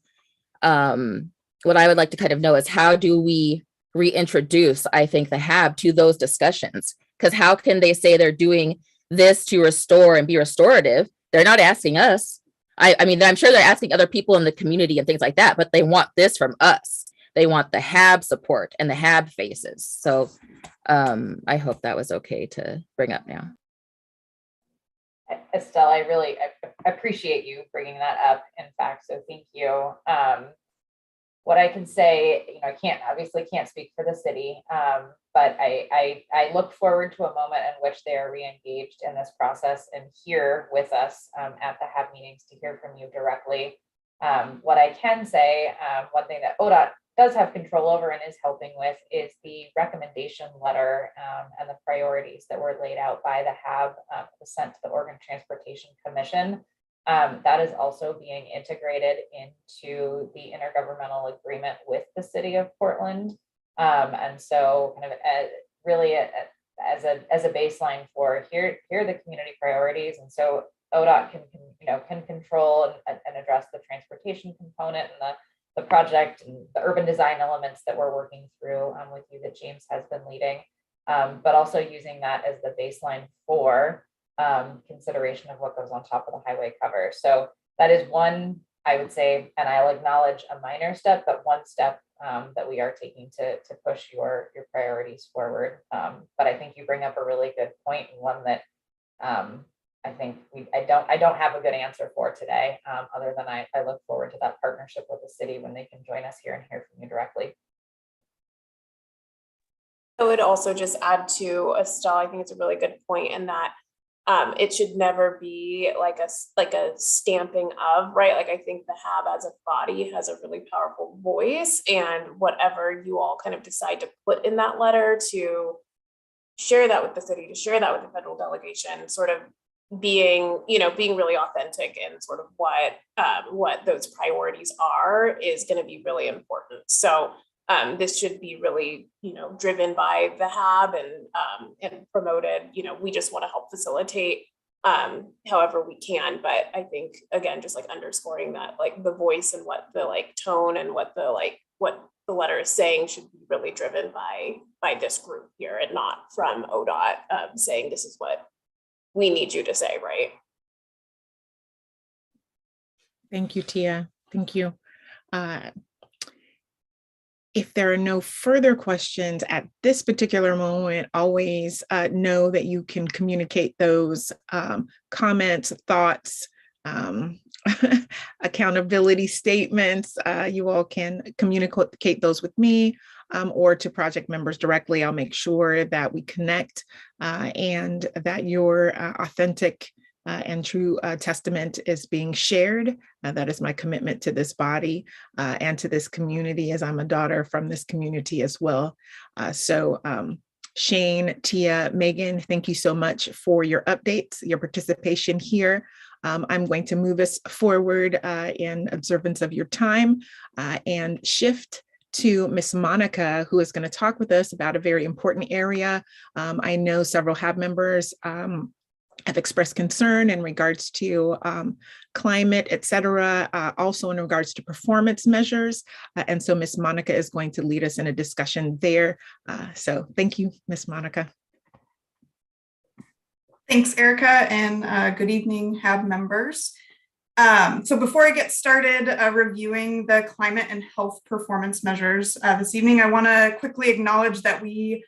what I would like to kind of know is, how do we reintroduce, I think, the HAAB to those discussions? Because how can they say they're doing this to restore and be restorative? They're not asking us. I mean, I'm sure they're asking other people in the community and things like that, but they want this from us. They want the HAAB support and the HAAB faces. So I hope that was okay to bring up now.
Estelle, I really appreciate you bringing that up, in fact, so thank you. What I can say, I obviously can't speak for the city, but I look forward to a moment in which they are re-engaged in this process and here with us at the HAAB meetings to hear from you directly. What I can say, one thing that ODOT does have control over and is helping with is the recommendation letter and the priorities that were laid out by the HAAB sent to the Oregon Transportation Commission. That is also being integrated into the intergovernmental agreement with the city of Portland. And so kind of really as a baseline for here are the community priorities. And so ODOT can control and address the transportation component and the project and the urban design elements that we're working through with you that James has been leading, but also using that as the baseline for consideration of what goes on top of the highway cover. So that is one I would say, and I'll acknowledge a minor step, but one step that we are taking to push your priorities forward. But I think you bring up a really good point, and one that I think I don't have a good answer for today, other than I look forward to that partnership with the city when they can join us here and hear from you directly.
I would also just add to Estelle, I think it's a really good point in that it should never be like a stamping of, right? Like, I think the HAAB as a body has a really powerful voice, and whatever you all kind of decide to put in that letter, to share that with the city, to share that with the federal delegation, sort of being really authentic and sort of what those priorities are is going to be really important. So this should be really, driven by the HAAB and promoted. We just want to help facilitate however we can. But I think, again, just like underscoring that, like the voice and what the like tone and what the letter is saying should be really driven by this group here, and not from ODOT saying this is what we need you to say, right?
Thank you, Tia. Thank you. If there are no further questions at this particular moment, always know that you can communicate those comments, thoughts, accountability statements. You all can communicate those with me or to project members directly. I'll make sure that we connect and that your authentic and true testament is being shared. That is my commitment to this body and to this community, as I'm a daughter from this community as well. So Shane, Tia, Megan, thank you so much for your updates, your participation here. I'm going to move us forward in observance of your time and shift to Miss Monica, who is going to talk with us about a very important area. I know several HAAB members have expressed concern in regards to climate, et cetera, also in regards to performance measures. And so Miss Monica is going to lead us in a discussion there. So thank you, Miss Monica.
Thanks, Erica, and good evening, HAAB members. So before I get started reviewing the climate and health performance measures this evening, I want to quickly acknowledge that we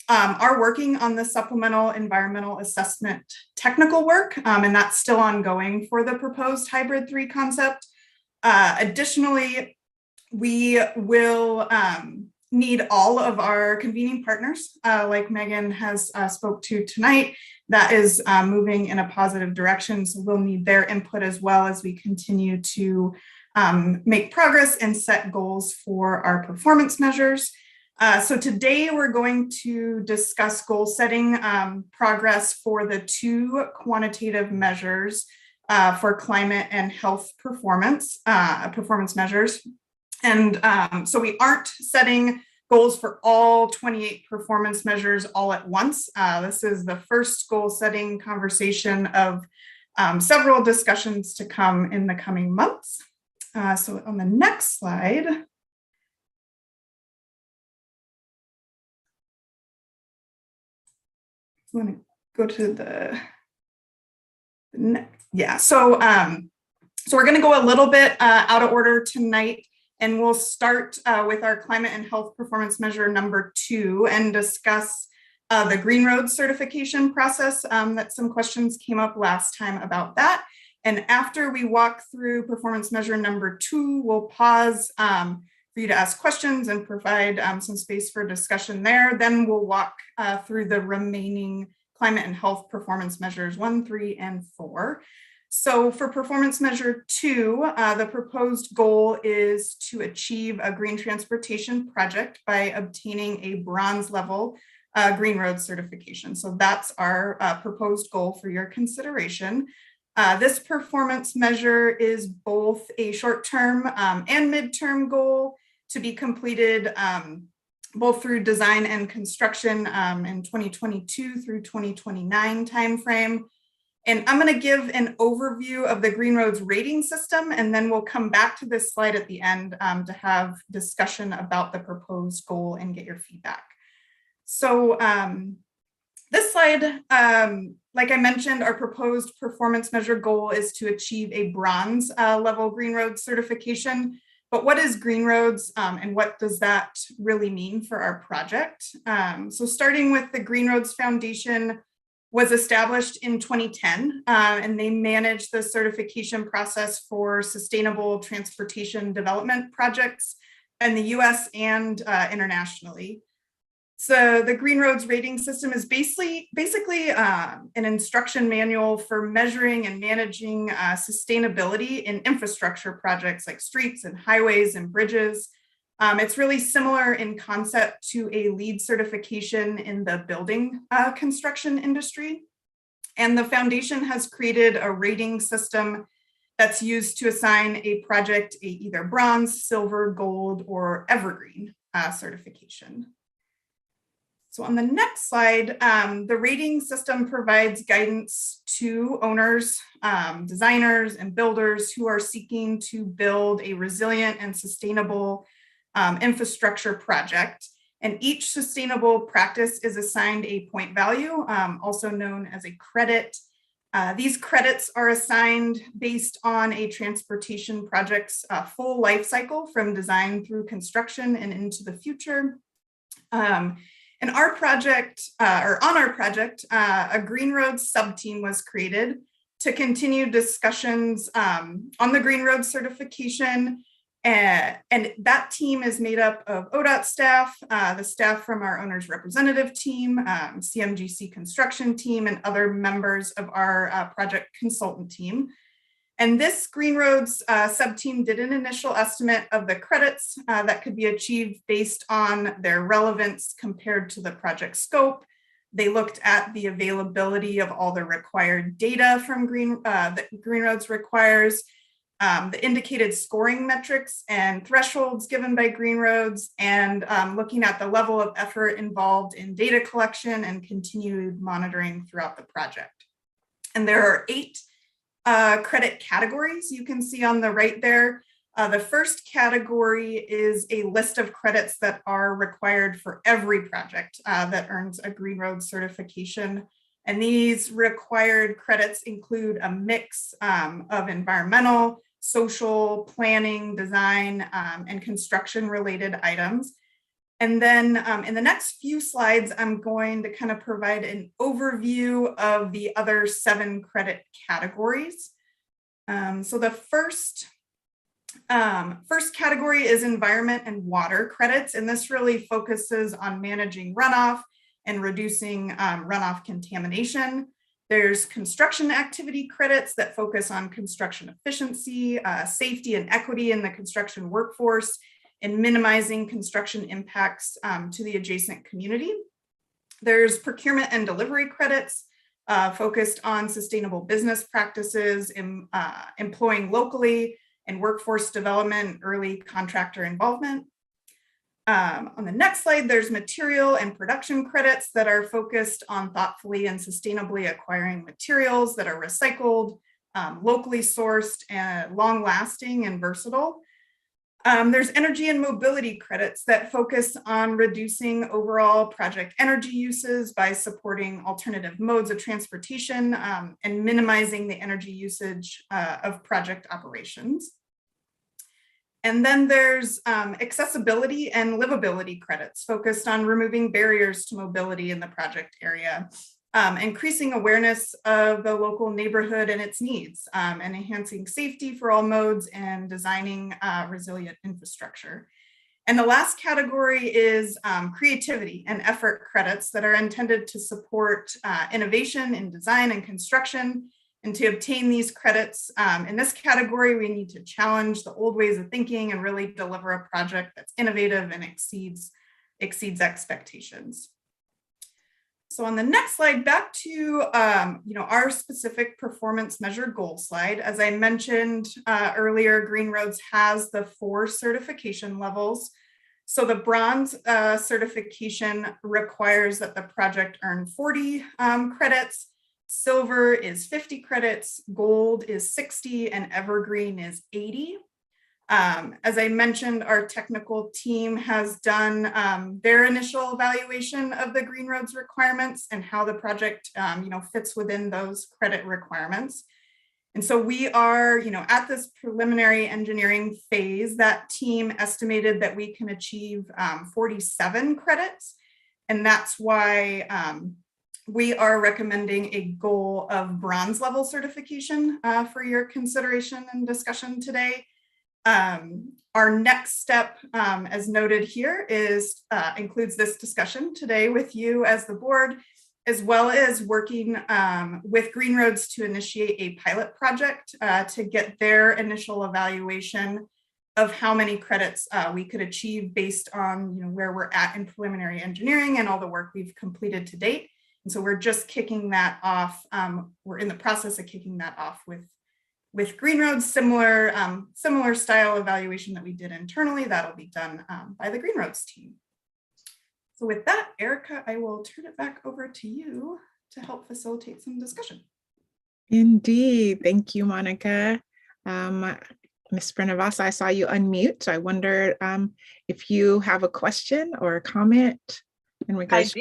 are working on the supplemental environmental assessment technical work, and that's still ongoing for the proposed hybrid 3 concept. Additionally, we will need all of our convening partners, like Megan has spoke to tonight, that is moving in a positive direction. So we'll need their input as well as we continue to make progress and set goals for our performance measures. So today we're going to discuss goal setting progress for the 2 quantitative measures for climate and health performance measures. And so we aren't setting goals for all 28 performance measures all at once. This is the first goal setting conversation of several discussions to come in the coming months. So on the next slide, I'm going to go to the next. Yeah, so we're going to go a little bit out of order tonight. And we'll start with our climate and health performance measure number 2 and discuss the Green Road certification process. That some questions came up last time about that. And after we walk through performance measure number 2, we'll pause for you to ask questions and provide some space for discussion there. Then we'll walk through the remaining climate and health performance measures 1, 3, and 4. So for performance measure 2, the proposed goal is to achieve a green transportation project by obtaining a bronze level Green Road certification. So that's our proposed goal for your consideration. This performance measure is both a short-term and mid-term goal to be completed both through design and construction in 2022 through 2029 timeframe. And I'm going to give an overview of the Green Roads rating system, and then we'll come back to this slide at the end to have discussion about the proposed goal and get your feedback. So this slide Like I mentioned, our proposed performance measure goal is to achieve a bronze level Green Roads certification. But what is Green Roads and what does that really mean for our project? So starting with the Green Roads Foundation was established in 2010, and they manage the certification process for sustainable transportation development projects in the US and internationally. So the Green Roads rating system is basically an instruction manual for measuring and managing sustainability in infrastructure projects like streets and highways and bridges. It's really similar in concept to a LEED certification in the building construction industry. And the foundation has created a rating system that's used to assign a project either bronze, silver, gold, or evergreen certification. So on the next slide, the rating system provides guidance to owners, designers, and builders who are seeking to build a resilient and sustainable infrastructure project. And each sustainable practice is assigned a point value, also known as a credit. These credits are assigned based on a transportation project's full life cycle from design through construction and into the future. And our project, or on our project, a Green Roads sub-team was created to continue discussions on the Green Roads certification. And that team is made up of ODOT staff, the staff from our owner's representative team, CMGC construction team, and other members of our project consultant team. And this Green Roads sub-team did an initial estimate of the credits that could be achieved based on their relevance compared to the project scope. They looked at the availability of all the required data from that Green Roads requires, the indicated scoring metrics and thresholds given by Green Roads, and looking at the level of effort involved in data collection and continued monitoring throughout the project. And there are 8 credit categories you can see on the right there. The first category is a list of credits that are required for every project that earns a Green Roads certification. And these required credits include a mix of environmental, social, planning, design, and construction related items. And then in the next few slides, I'm going to kind of provide an overview of the other 7 credit categories. So the first category is environment and water credits, and this really focuses on managing runoff and reducing runoff contamination. There's construction activity credits that focus on construction efficiency, safety and equity in the construction workforce, and minimizing construction impacts to the adjacent community. There's procurement and delivery credits focused on sustainable business practices, employing locally, and workforce development, early contractor involvement. On the next slide, there's material and production credits that are focused on thoughtfully and sustainably acquiring materials that are recycled, locally sourced, and long-lasting and versatile. There's energy and mobility credits that focus on reducing overall project energy uses by supporting alternative modes of transportation and minimizing the energy usage of project operations. And then there's accessibility and livability credits focused on removing barriers to mobility in the project area, increasing awareness of the local neighborhood and its needs, and enhancing safety for all modes and designing resilient infrastructure. And the last category is creativity and effort credits that are intended to support innovation in design and construction. And to obtain these credits in this category, we need to challenge the old ways of thinking and really deliver a project that's innovative and exceeds expectations. So on the next slide, back to our specific performance measure goal slide. As I mentioned earlier, Green Roads has the 4 certification levels. So the bronze certification requires that the project earn 40 credits. Silver is 50 credits, gold is 60, and evergreen is 80. As I mentioned, our technical team has done their initial evaluation of the Green Roads requirements and how the project fits within those credit requirements. And so we are at this preliminary engineering phase. That team estimated that we can achieve 47 credits. And that's why we are recommending a goal of bronze level certification for your consideration and discussion today. Our next step, as noted here, is includes this discussion today with you as the board, as well as working with Green Roads to initiate a pilot project to get their initial evaluation of how many credits we could achieve based on where we're at in preliminary engineering and all the work we've completed to date. And so we're just kicking that off. We're in the process of kicking that off with Green Roads, similar style evaluation that we did internally. That'll be done by the Green Roads team. So with that, Erica, I will turn it back over to you to help facilitate some discussion.
Indeed. Thank you, Monica. Ms. Srinivas, I saw you unmute. So I wonder if you have a question or a comment in regards to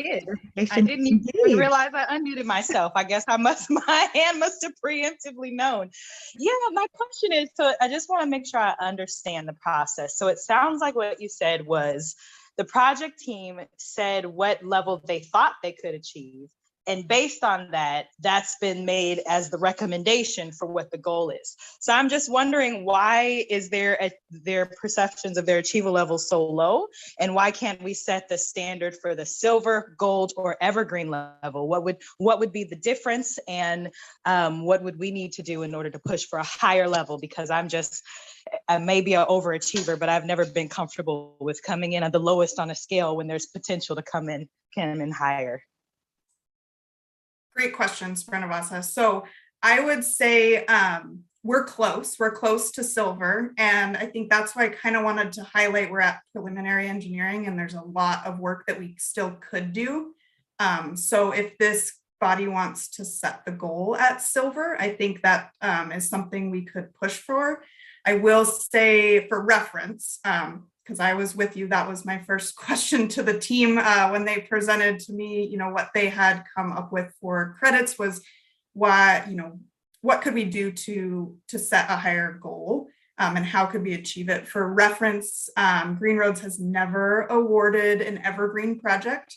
I didn't even realize I unmuted myself. I guess my hand must have preemptively known. Yeah, my question is, so I just want to make sure I understand the process. So it sounds like what you said was the project team said what level they thought they could achieve. And based on that, that's been made as the recommendation for what the goal is. So I'm just wondering, why is their perceptions of their achievable level so low? And why can't we set the standard for the silver, gold, or evergreen level? What would be the difference? And what would we need to do in order to push for a higher level? Because I may be an overachiever, but I've never been comfortable with coming in at the lowest on a scale when there's potential to come in higher.
Great question, Srinivasa. So I would say we're close to silver. And I think that's why I kind of wanted to highlight we're at preliminary engineering and there's a lot of work that we still could do. So if this body wants to set the goal at silver, I think that is something we could push for. I will say for reference, because I was with you, that was my first question to the team when they presented to me, what they had come up with for credits was why, what could we do to set a higher goal and how could we achieve it? For reference, Green Roads has never awarded an evergreen project.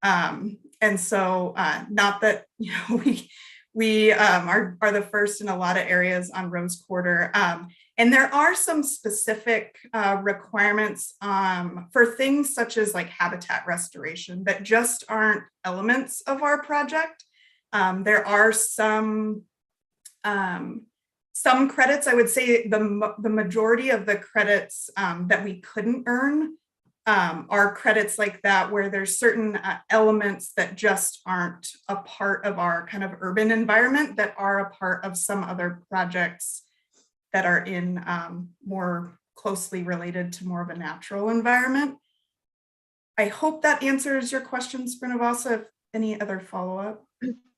And so not that, we are the first in a lot of areas on Rose Quarter. And there are some specific requirements for things such as like habitat restoration that just aren't elements of our project. There are some credits, I would say the majority of the credits that we couldn't earn are credits like that, where there's certain elements that just aren't a part of our kind of urban environment that are a part of some other projects that are in more closely related to more of a natural environment. I hope that answers your question, Srinivasa. If any other follow-up?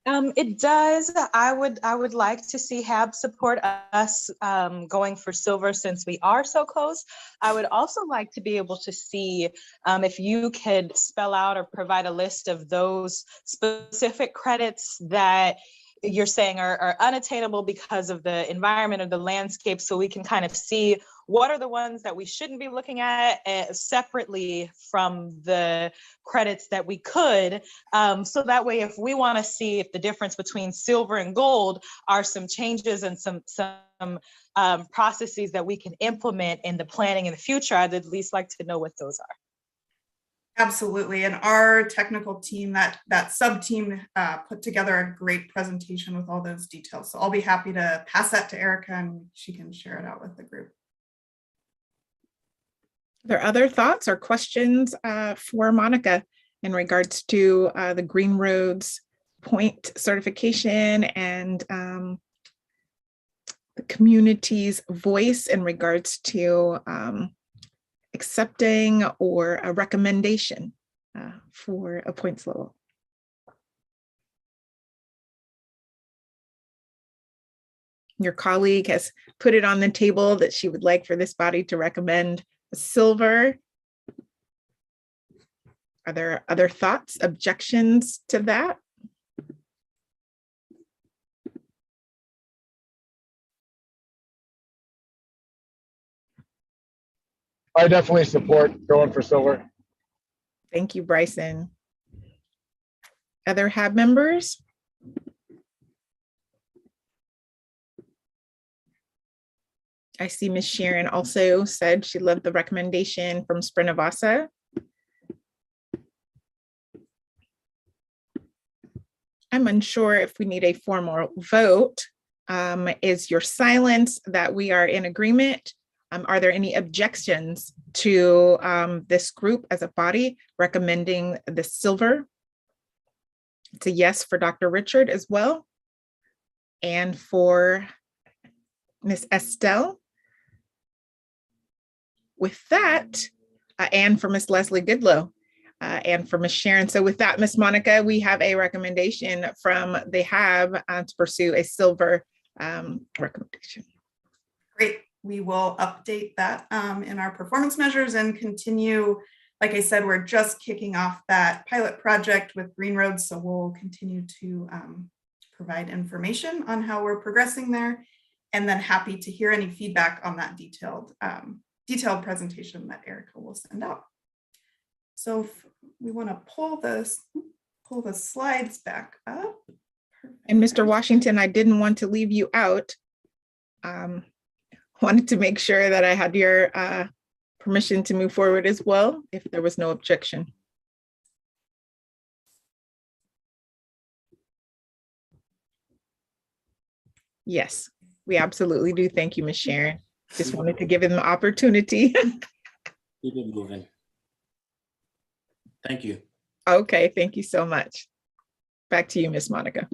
It does. I would like to see HAAB support us going for silver since we are so close. I would also like to be able to see if you could spell out or provide a list of those specific credits that you're saying are unattainable because of the environment or the landscape, so we can kind of see what are the ones that we shouldn't be looking at separately from the credits that we could. So that way, if we want to see if the difference between silver and gold are some changes and some processes that we can implement in the planning in the future, I'd at least like to know what those are.
Absolutely. And our technical team, that sub-team put together a great presentation with all those details. So I'll be happy to pass that to Erica and she can share it out with the group.
Are there other thoughts or questions for Monica in regards to the Green Roads point certification and the community's voice in regards to accepting or a recommendation for a points level? Your colleague has put it on the table that she would like for this body to recommend a silver. Are there other thoughts, objections to that?
I definitely support going for silver.
Thank you, Bryson. Other HAAB members? I see Ms. Sharon also said she loved the recommendation from Srinivasa. I'm unsure if we need a formal vote. Is your silence that we are in agreement? Are there any objections to this group as a body recommending the silver? It's a yes for Dr. Richard as well. And for Ms. Estelle. With that, and for Ms. Leslie Goodlow, and for Ms. Sharon. So with that, Ms. Monica, we have a recommendation from the HAAB to pursue a silver recommendation.
Great. We will update that in our performance measures and continue. Like I said, we're just kicking off that pilot project with Green Roads, so we'll continue to provide information on how we're progressing there, and then happy to hear any feedback on that detailed presentation that Erica will send out. So if we want to pull the slides back up.
And Mr. Washington, I didn't want to leave you out. Wanted to make sure that I had your permission to move forward as well, if there was no objection. Yes, we absolutely do. Thank you, Ms. Sharon. Just wanted to give him the opportunity.
Keep it moving. Thank you.
Okay, thank you so much. Back to you, Ms. Monica.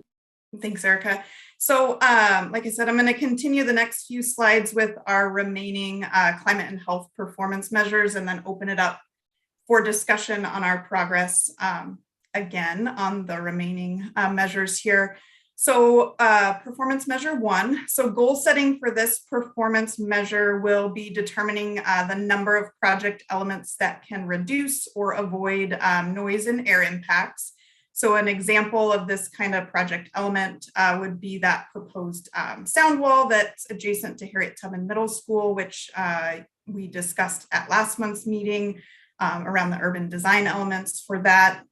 Thanks, Erica. So like I said, I'm going to continue the next few slides with our remaining climate and health performance measures, and then open it up for discussion on our progress again on the remaining measures here. So performance measure 1. So goal setting for this performance measure will be determining the number of project elements that can reduce or avoid noise and air impacts. So an example of this kind of project element would be that proposed sound wall that's adjacent to Harriet Tubman Middle School, which we discussed at last month's meeting around the urban design elements for that.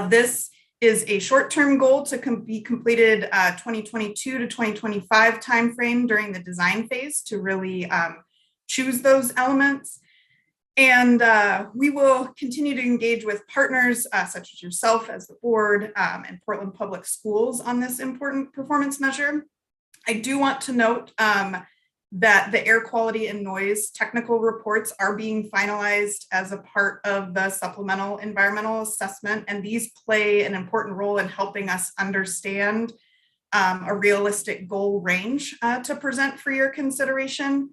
This is a short-term goal to be completed 2022 to 2025 timeframe during the design phase to really choose those elements. And we will continue to engage with partners such as yourself as the board and Portland Public Schools on this important performance measure. I do want to note that the air quality and noise technical reports are being finalized as a part of the supplemental environmental assessment, and these play an important role in helping us understand a realistic goal range to present for your consideration.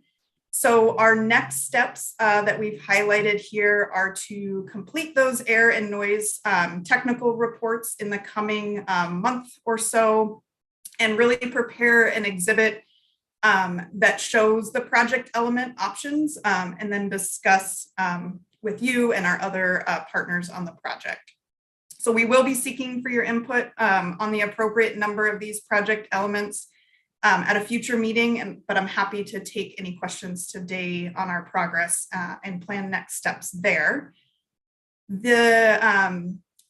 So our next steps that we've highlighted here are to complete those air and noise technical reports in the coming month or so, and really prepare an exhibit that shows the project element options, and then discuss with you and our other partners on the project. So we will be seeking for your input on the appropriate number of these project elements at a future meeting, but I'm happy to take any questions today on our progress and plan next steps there.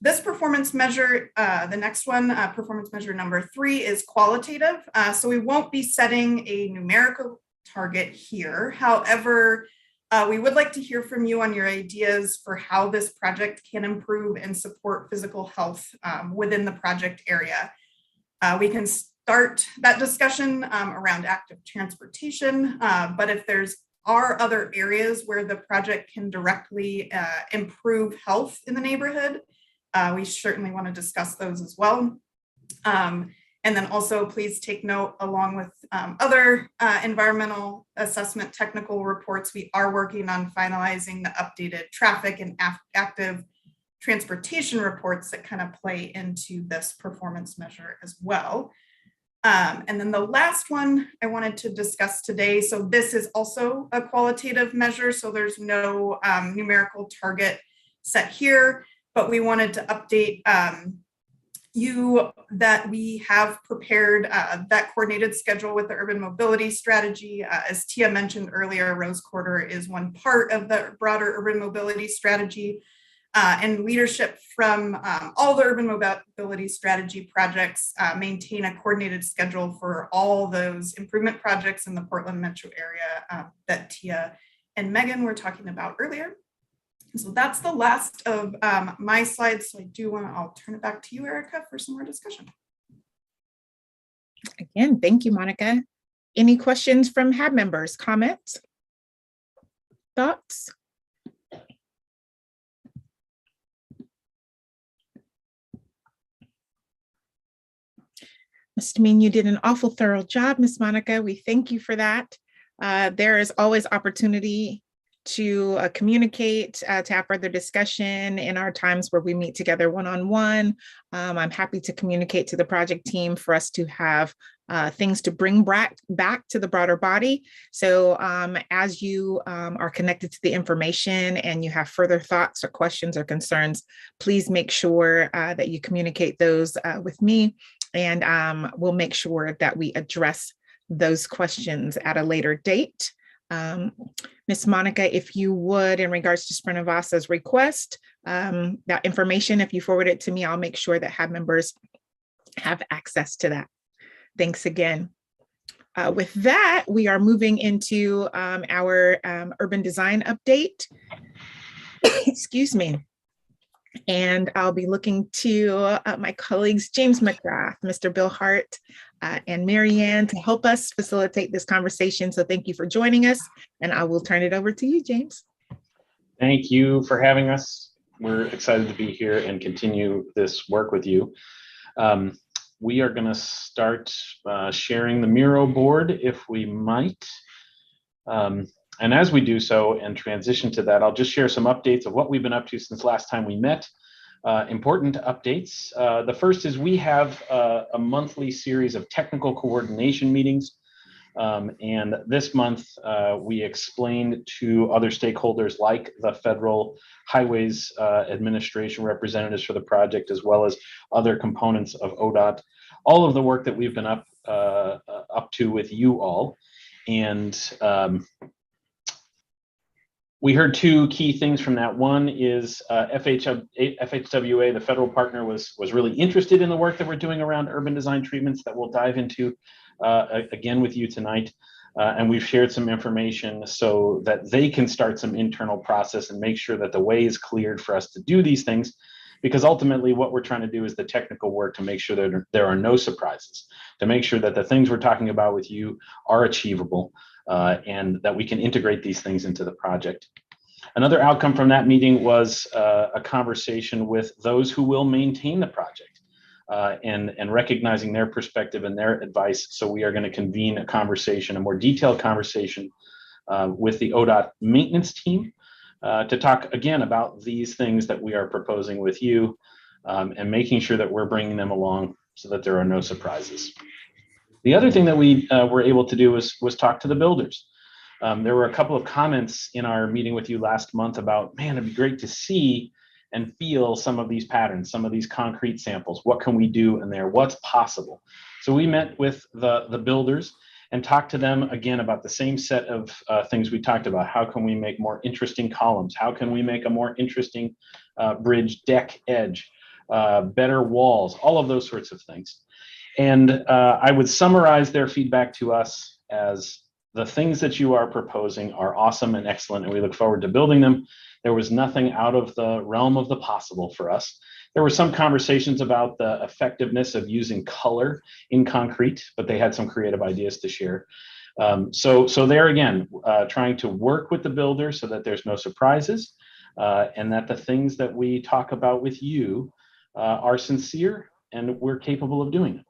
This performance measure, the next one, performance measure number 3, is qualitative. So we won't be setting a numerical target here. However, we would like to hear from you on your ideas for how this project can improve and support physical health within the project area. We can start that discussion around active transportation, but if are other areas where the project can directly improve health in the neighborhood, we certainly want to discuss those as well. And then also please take note, along with other environmental assessment technical reports, we are working on finalizing the updated traffic and active transportation reports that kind of play into this performance measure as well. And then the last one I wanted to discuss today. So this is also a qualitative measure. So there's no numerical target set here, but we wanted to update you that we have prepared that coordinated schedule with the urban mobility strategy. As Tia mentioned earlier, Rose Quarter is one part of the broader urban mobility strategy. And leadership from all the urban mobility strategy projects maintain a coordinated schedule for all those improvement projects in the Portland metro area that Tia and Megan were talking about earlier. And so that's the last of my slides. So I'll turn it back to you, Erica, for some more discussion.
Again, thank you, Monica. Any questions from HAAB members, comments, thoughts? Must mean you did an awful thorough job, Miss Monica. We thank you for that. There is always opportunity to communicate, to have further discussion in our times where we meet together one-on-one. I'm happy to communicate to the project team for us to have things to bring back to the broader body. So as you are connected to the information and you have further thoughts or questions or concerns, please make sure that you communicate those with me, and we'll make sure that we address those questions at a later date. Miss Monica, if you would, in regards to Srinivasa's request, that information, if you forward it to me, I'll make sure that HAAB members have access to that. Thanks again. With that, we are moving into our urban design update. Excuse me. And I'll be looking to my colleagues, James McGrath, Mr. Bill Hart, and Marianne to help us facilitate this conversation. So thank you for joining us, and I will turn it over to you, James.
Thank you for having us. We're excited to be here and continue this work with you. We are going to start sharing the Miro board, if we might. And as we do so and transition to that, I'll just share some updates of what we've been up to since last time we met. Important updates. The first is we have a monthly series of technical coordination meetings. And this month, we explained to other stakeholders like the Federal Highways Administration representatives for the project, as well as other components of ODOT, all of the work that we've been up to with you all. And we heard two key things from that. One is FHWA, the federal partner, was really interested in the work that we're doing around urban design treatments that we'll dive into again with you tonight. And we've shared some information so that they can start some internal process and make sure that the way is cleared for us to do these things. Because ultimately what we're trying to do is the technical work to make sure that there are no surprises, to make sure that the things we're talking about with you are achievable. And that we can integrate these things into the project. Another outcome from that meeting was a conversation with those who will maintain the project and recognizing their perspective and their advice. So we are going to convene a conversation, a more detailed conversation with the ODOT maintenance team to talk again about these things that we are proposing with you and making sure that we're bringing them along so that there are no surprises. The other thing that we were able to do was talk to the builders. There were a couple of comments in our meeting with you last month about, man, it'd be great to see and feel some of these patterns, some of these concrete samples. What can we do in there? What's possible? So we met with the builders and talked to them again about the same set of things we talked about. How can we make more interesting columns? How can we make a more interesting bridge deck edge, better walls, all of those sorts of things. And I would summarize their feedback to us as the things that you are proposing are awesome and excellent, and we look forward to building them. There was nothing out of the realm of the possible for us. There were some conversations about the effectiveness of using color in concrete, but they had some creative ideas to share. So there again, trying to work with the builder so that there's no surprises and that the things that we talk about with you are sincere and we're capable of doing it.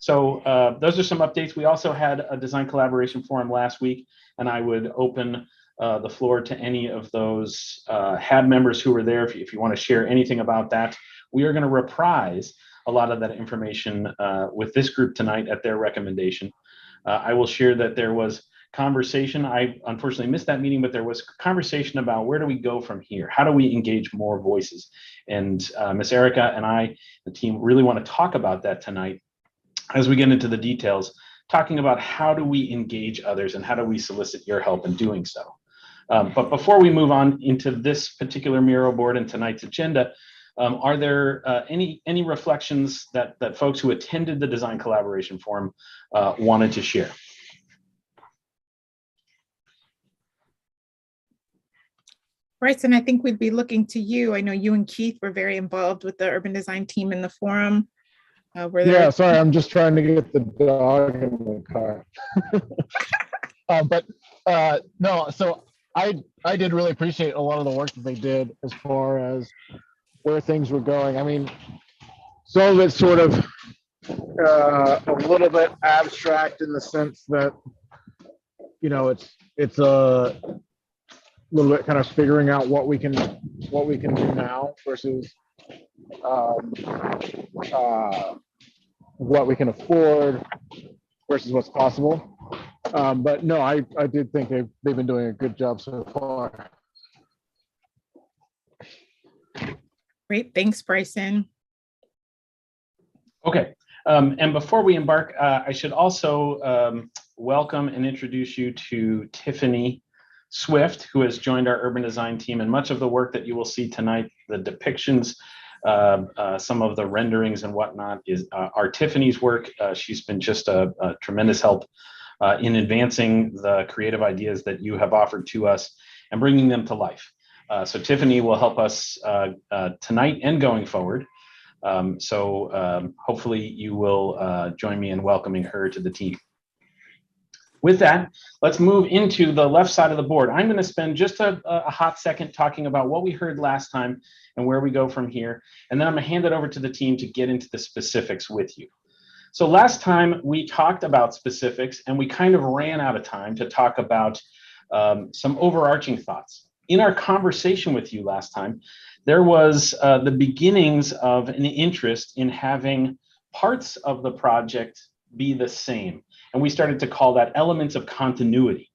So those are some updates. We also had a design collaboration forum last week, and I would open the floor to any of those HAAB members who were there if you want to share anything about that. We are going to reprise a lot of that information with this group tonight at their recommendation. I will share that there was conversation. I unfortunately missed that meeting, but there was conversation about where do we go from here? How do we engage more voices? And Miss Erica and I, the team, really want to talk about that tonight as we get into the details, talking about how do we engage others and how do we solicit your help in doing so. But before we move on into this particular mural board and tonight's agenda, are there any reflections that folks who attended the Design Collaboration Forum wanted to share?
Bryson, I think we'd be looking to you. I know you and Keith were very involved with the urban design team in the forum.
Yeah, sorry, I'm just trying to get the dog in the car. No, so I did really appreciate a lot of the work that they did as far as where things were going. I mean, some of it's sort of a little bit abstract in the sense that, you know, it's a little bit kind of figuring out what we can do now versus what we can afford versus what's possible. But no, I did think they've been doing a good job so far.
Great, thanks, Bryson.
Okay, and before we embark, I should also welcome and introduce you to Tiffany Swift, who has joined our urban design team, and much of the work that you will see tonight, the depictions, some of the renderings and whatnot are Tiffany's work. She's been just a tremendous help in advancing the creative ideas that you have offered to us and bringing them to life. So Tiffany will help us tonight and going forward. Hopefully you will join me in welcoming her to the team. With that, let's move into the left side of the board. I'm going to spend just a hot second talking about what we heard last time and where we go from here. And then I'm going to hand it over to the team to get into the specifics with you. So last time we talked about specifics and we kind of ran out of time to talk about some overarching thoughts. In our conversation with you last time, there was the beginnings of an interest in having parts of the project be the same. And we started to call that elements of continuity,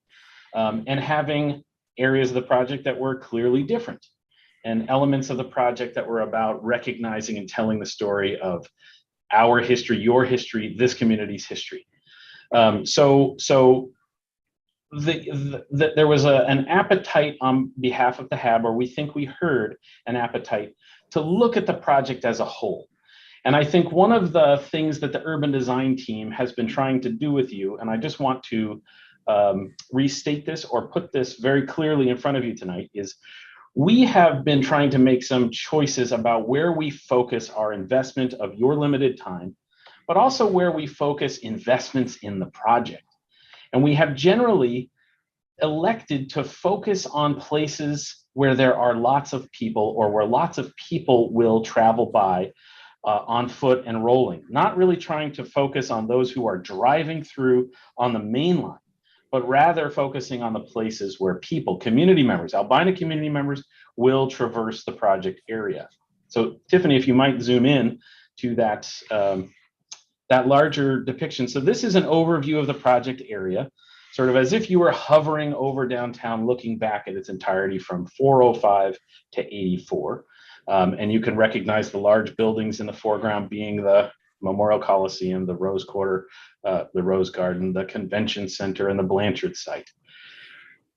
and having areas of the project that were clearly different and elements of the project that were about recognizing and telling the story of our history, your history, this community's history. There was an appetite on behalf of the HAAB, or we think we heard an appetite to look at the project as a whole. And I think one of the things that the urban design team has been trying to do with you, and I just want to restate this or put this very clearly in front of you tonight, is we have been trying to make some choices about where we focus our investment of your limited time, but also where we focus investments in the project. And we have generally elected to focus on places where there are lots of people, or where lots of people will travel by on foot and rolling, not really trying to focus on those who are driving through on the main line, but rather focusing on the places where people, community members, albino community members, will traverse the project area. So Tiffany, if you might zoom in to that, that larger depiction. So this is an overview of the project area, sort of as if you were hovering over downtown, looking back at its entirety from 405 to 84. And you can recognize the large buildings in the foreground being the Memorial Coliseum, the Rose Quarter, the Rose Garden, the Convention Center, and the Blanchard site.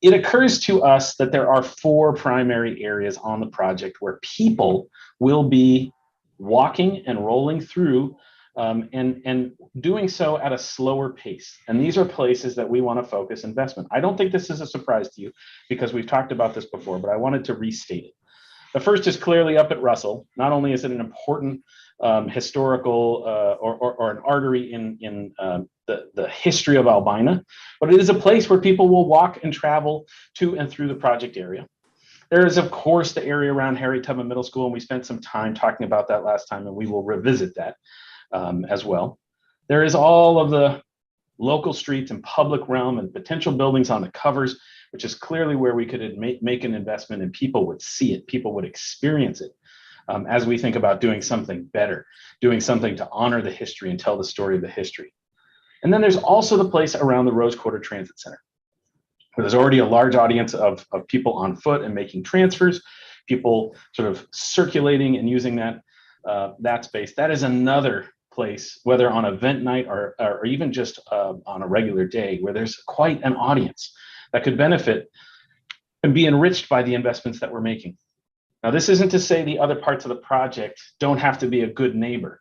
It occurs to us that there are 4 primary areas on the project where people will be walking and rolling through, and doing so at a slower pace. And these are places that we want to focus investment. I don't think this is a surprise to you because we've talked about this before, but I wanted to restate it. The first is clearly up at Russell. Not only is it an important historical or an artery in the history of Albina, but it is a place where people will walk and travel to and through the project area. There is, of course, the area around Harry Tubman Middle School, and we spent some time talking about that last time, and we will revisit that as well. There is all of the local streets and public realm and potential buildings on the covers, which is clearly where we could make an investment and people would see it, people would experience it. as we think about doing something better, doing something to honor the history and tell the story of the history. And then there's also the place around the Rose Quarter Transit Center, where there's already a large audience of people on foot and making transfers, people sort of circulating and using that space. That is another place, whether on event night or even just on a regular day, where there's quite an audience that could benefit and be enriched by the investments that we're making. Now, this isn't to say the other parts of the project don't have to be a good neighbor,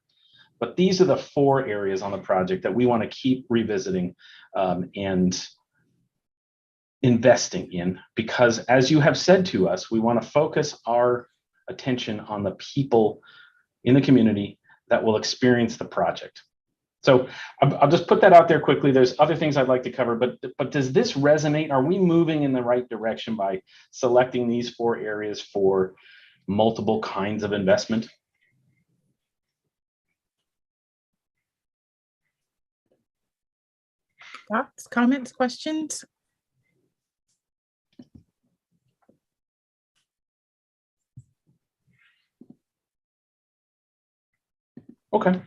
but these are the 4 areas on the project that we want to keep revisiting and investing in, because as you have said to us, we want to focus our attention on the people in the community that will experience the project. So I'll just put that out there quickly. There's other things I'd like to cover, but does this resonate? Are we moving in the right direction by selecting these 4 areas for multiple kinds of investment?
Thoughts, comments, questions?
Okay,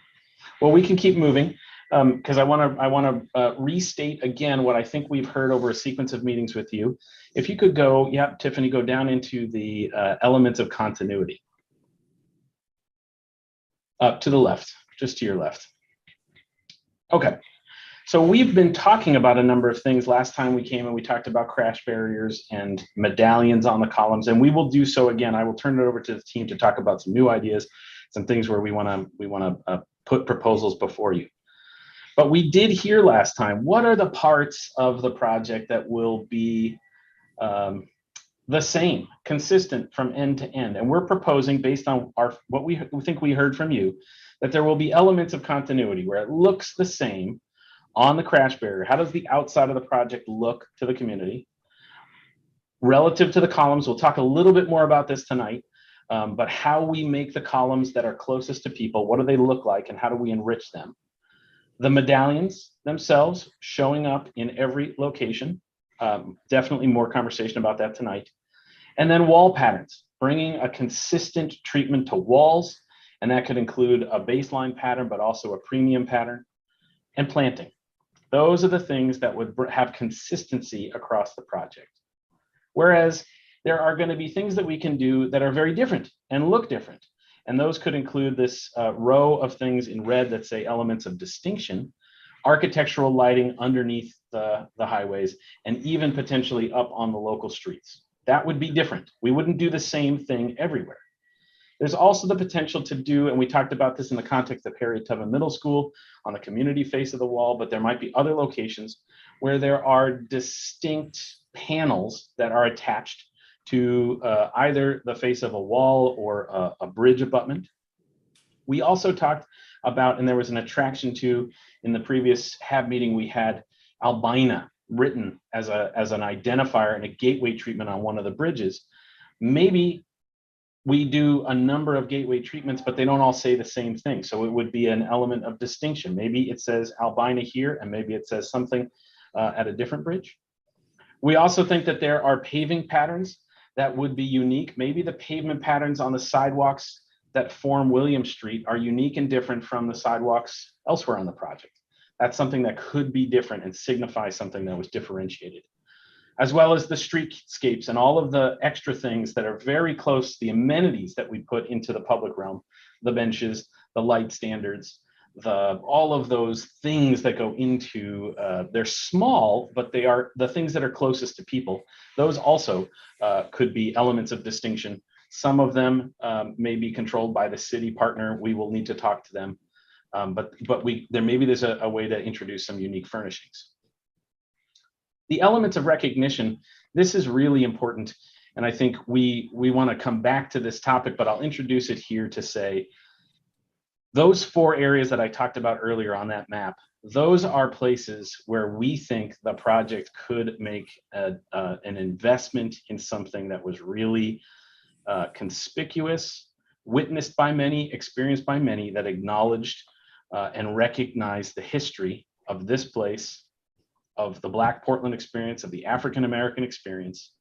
well, we can keep moving because I want to restate again what I think we've heard over a sequence of meetings with you. If you could go, yeah, Tiffany, go down into the elements of continuity. Up to the left, just to your left. Okay, so we've been talking about a number of things. Last time we came and we talked about crash barriers and medallions on the columns, and we will do so again. I will turn it over to the team to talk about some new ideas, some things where we want to put proposals before you. But we did hear last time, what are the parts of the project that will be the same, consistent from end to end? And we're proposing, based on what we think we heard from you, that there will be elements of continuity where it looks the same on the crash barrier. How does the outside of the project look to the community? Relative to the columns, we'll talk a little bit more about this tonight, but how we make the columns that are closest to people, what do they look like, and how do we enrich them? The medallions themselves showing up in every location. Definitely more conversation about that tonight. And then wall patterns, bringing a consistent treatment to walls, and that could include a baseline pattern, but also a premium pattern, and planting. Those are the things that would have consistency across the project. Whereas there are going to be things that we can do that are very different and look different. And those could include this row of things in red that say elements of distinction, architectural lighting underneath the highways, and even potentially up on the local streets. That would be different. We wouldn't do the same thing everywhere. There's also the potential to do, and we talked about this in the context of Harriet Tubman Middle School on the community face of the wall, but there might be other locations where there are distinct panels that are attached to either the face of a wall or a bridge abutment. We also talked about, and there was an attraction to, in the previous HAAB meeting, we had albina written as an identifier and a gateway treatment on one of the bridges. Maybe we do a number of gateway treatments, but they don't all say the same thing. So it would be an element of distinction. Maybe it says albina here, and maybe it says something at a different bridge. We also think that there are paving patterns that would be unique. Maybe the pavement patterns on the sidewalks that form William Street are unique and different from the sidewalks elsewhere on the project. That's something that could be different and signify something that was differentiated, as well as the streetscapes and all of the extra things that are very close, the amenities that we put into the public realm, the benches, the light standards, all of those things that go into, they're small, but they are the things that are closest to people. Those also could be elements of distinction. Some of them may be controlled by the city partner. We will need to talk to them, but there's a way to introduce some unique furnishings. The elements of recognition, this is really important. And I think we want to come back to this topic, but I'll introduce it here to say, those 4 areas that I talked about earlier on that map, those are places where we think the project could make an investment in something that was really conspicuous, witnessed by many, experienced by many, that acknowledged and recognized the history of this place, of the Black Portland experience, of the African American experience,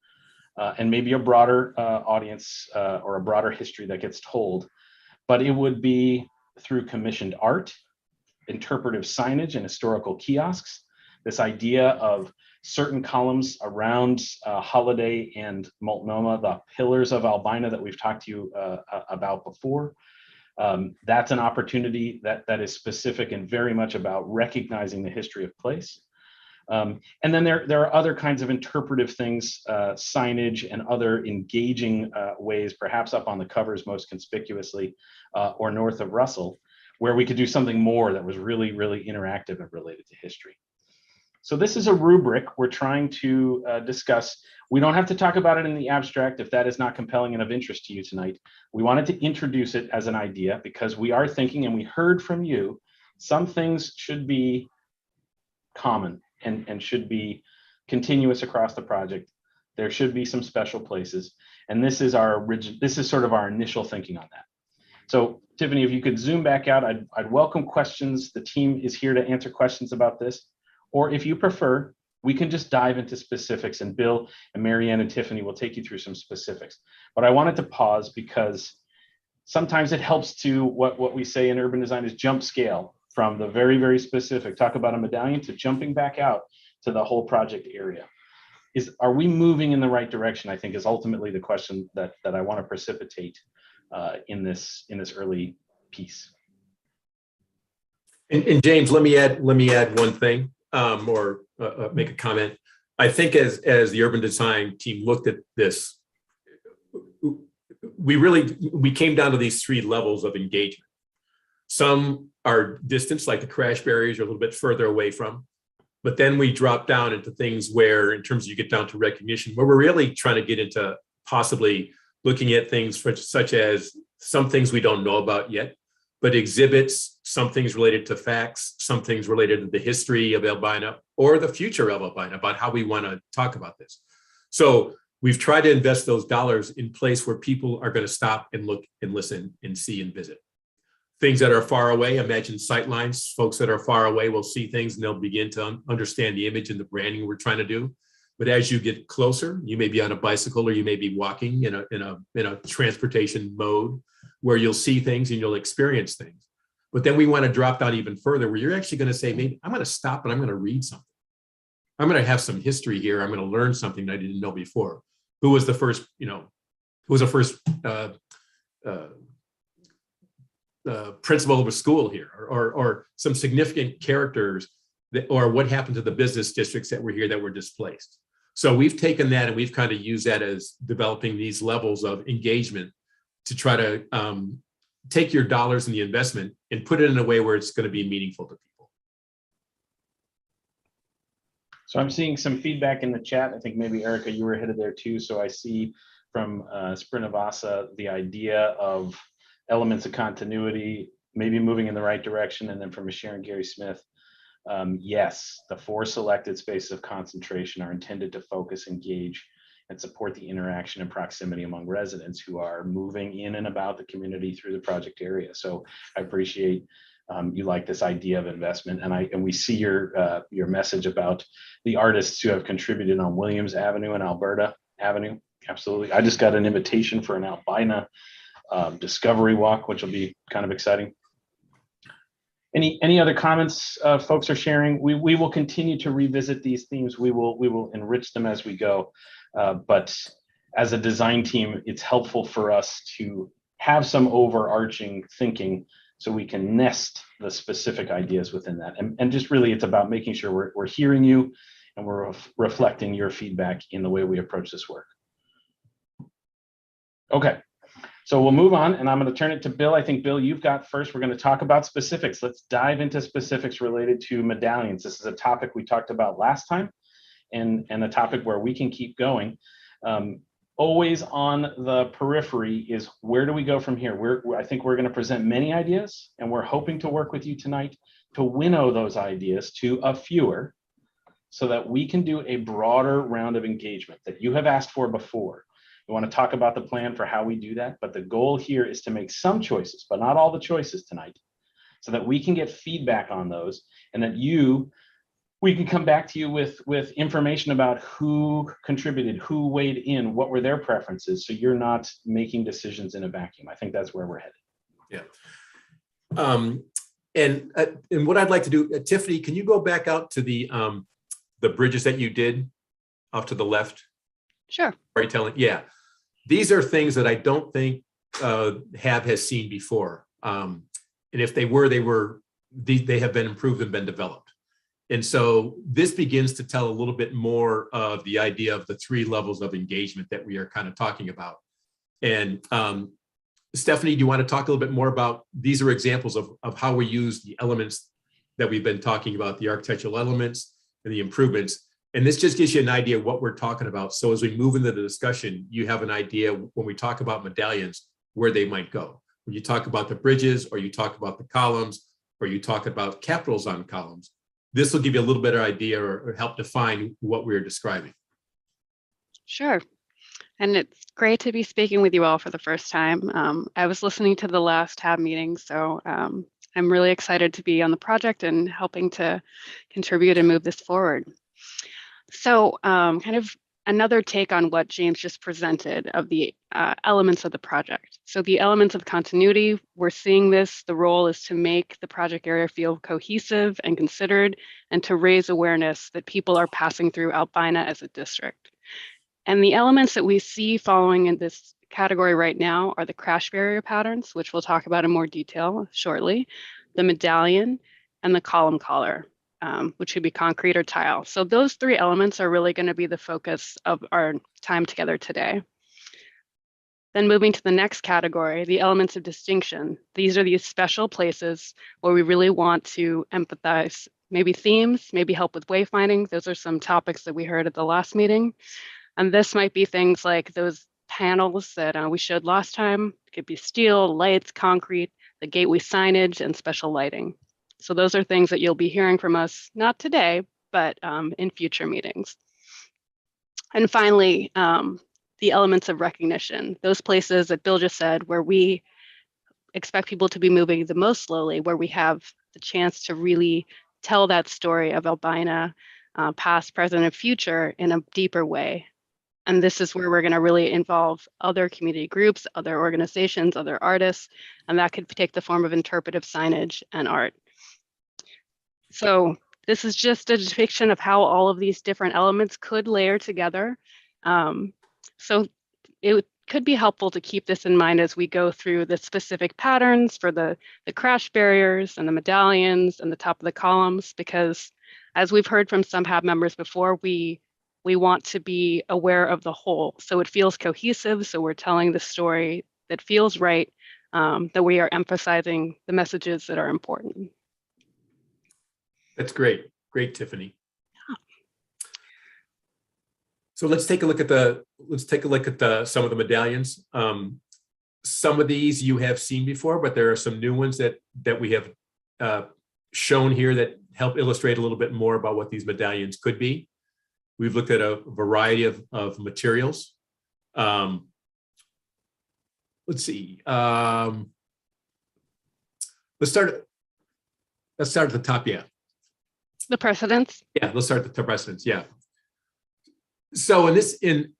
and maybe a broader audience or a broader history that gets told. But it would be through commissioned art, interpretive signage, and historical kiosks. This idea of certain columns around Holiday and Multnomah, the pillars of Albina that we've talked to you about before. That's an opportunity that is specific and very much about recognizing the history of place. And then there are other kinds of interpretive things, signage and other engaging ways, perhaps up on the covers most conspicuously, or north of Russell, where we could do something more that was really, really interactive and related to history. So this is a rubric we're trying to discuss. We don't have to talk about it in the abstract if that is not compelling and of interest to you tonight. We wanted to introduce it as an idea because we are thinking, and we heard from you, some things should be common and should be continuous across the project. There should be some special places. And this is sort of our initial thinking on that. So Tiffany, if you could zoom back out, I'd welcome questions. The team is here to answer questions about this. Or if you prefer, we can just dive into specifics, and Bill and Marianne and Tiffany will take you through some specifics. But I wanted to pause because sometimes it helps to what we say in urban design is jump scale from the very, very specific, talk about a medallion, to jumping back out to the whole project area. Are we moving in the right direction? I think is ultimately the question that I want to precipitate in this early piece.
And James, let me add one thing, or make a comment. I think as the urban design team looked at this, we came down to these three levels of engagement. Some are distance, like the crash barriers, are a little bit further away from. But then we drop down into things where, in terms of you get down to recognition, where we're really trying to get into possibly looking at things such as some things we don't know about yet, but exhibits, some things related to facts, some things related to the history of Albina or the future of Albina, about how we want to talk about this. So we've tried to invest those dollars in place where people are going to stop and look and listen and see and visit. Things that are far away, imagine sight lines. Folks that are far away will see things and they'll begin to understand the image and the branding we're trying to do. But as you get closer, you may be on a bicycle or you may be walking in a transportation mode where you'll see things and you'll experience things. But then we want to drop down even further where you're actually going to say, maybe I'm going to stop and I'm going to read something. I'm going to have some history here. I'm going to learn something I didn't know before. Who was the first, principal of a school here, or some significant characters or what happened to the business districts that were here that were displaced. So we've taken that and we've kind of used that as developing these levels of engagement to try to take your dollars and the investment and put it in a way where it's going to be meaningful to people.
So I'm seeing some feedback in the chat. I think maybe Erica, you were headed there too. So I see from Srinivasa the idea of elements of continuity, maybe moving in the right direction. And then from Sharon Gary Smith, yes, the 4 selected spaces of concentration are intended to focus, engage, and support the interaction and proximity among residents who are moving in and about the community through the project area. So I appreciate you like this idea of investment, and we see your message about the artists who have contributed on Williams Avenue and Alberta Avenue. Absolutely, I just got an invitation for an Albina discovery walk, which will be kind of exciting. Any other comments folks are sharing? We will continue to revisit these themes. We will enrich them as we go. But as a design team, it's helpful for us to have some overarching thinking so we can nest the specific ideas within that. And just really, it's about making sure we're hearing you and we're reflecting your feedback in the way we approach this work. Okay. So we'll move on, and I'm going to turn it to Bill. I think, Bill, you've got first. We're going to talk about specifics. Let's dive into specifics related to medallions. This is a topic we talked about last time, and a topic where we can keep going. Always on the periphery is, where do we go from here? I think we're going to present many ideas, and we're hoping to work with you tonight to winnow those ideas to a fewer so that we can do a broader round of engagement that you have asked for before. We want to talk about the plan for how we do that, but the goal here is to make some choices, but not all the choices tonight, so that we can get feedback on those and that you we can come back to you with information about who contributed, who weighed in, what were their preferences, so you're not making decisions in a vacuum. I think that's where we're headed.
Yeah. And what I'd like to do, Tiffany, can you go back out to the bridges that you did off to the left?
Sure.
Storytelling. Yeah. These are things that I don't think HAAB has seen before. And if they were, they have been improved and been developed. And so this begins to tell a little bit more of the idea of the 3 levels of engagement that we are kind of talking about. And Stephanie, do you want to talk a little bit more about, these are examples of how we use the elements that we've been talking about, the architectural elements and the improvements. And this just gives you an idea of what we're talking about. So as we move into the discussion, you have an idea when we talk about medallions, where they might go. When you talk about the bridges, or you talk about the columns, or you talk about capitals on columns, this will give you a little better idea or help define what we're describing.
Sure. And it's great to be speaking with you all for the first time. I was listening to the last HAAB meeting, so I'm really excited to be on the project and helping to contribute and move this forward. So kind of another take on what James just presented of the elements of the project. So the elements of continuity, we're seeing this, the role is to make the project area feel cohesive and considered, and to raise awareness that people are passing through Albina as a district. And the elements that we see following in this category right now are the crash barrier patterns, which we'll talk about in more detail shortly, the medallion, and the column collar, which would be concrete or tile. So those 3 elements are really going to be the focus of our time together today. Then moving to the next category, the elements of distinction. These are these special places where we really want to empathize maybe themes, maybe help with wayfinding. Those are some topics that we heard at the last meeting. And this might be things like those panels that we showed last time. It could be steel, lights, concrete, the gateway signage, and special lighting. So those are things that you'll be hearing from us, not today, but in future meetings. And finally, the elements of recognition, those places that Bill just said, where we expect people to be moving the most slowly, where we have the chance to really tell that story of Albina, past, present, and future in a deeper way. And this is where we're going to really involve other community groups, other organizations, other artists, and that could take the form of interpretive signage and art. So this is just a depiction of how all of these different elements could layer together. So it could be helpful to keep this in mind as we go through the specific patterns for the crash barriers and the medallions and the top of the columns, because as we've heard from some HAAB members before, we want to be aware of the whole. So it feels cohesive. So we're telling the story that feels right, that we are emphasizing the messages that are important.
That's great. Great, Tiffany. So let's take a look at some of the medallions. Some of these you have seen before, but there are some new ones that we have shown here that help illustrate a little bit more about what these medallions could be. We've looked at a variety of materials. Let's see. Let's start at the top. Yeah.
The precedents.
Yeah. Let's start at the precedents. Yeah. So here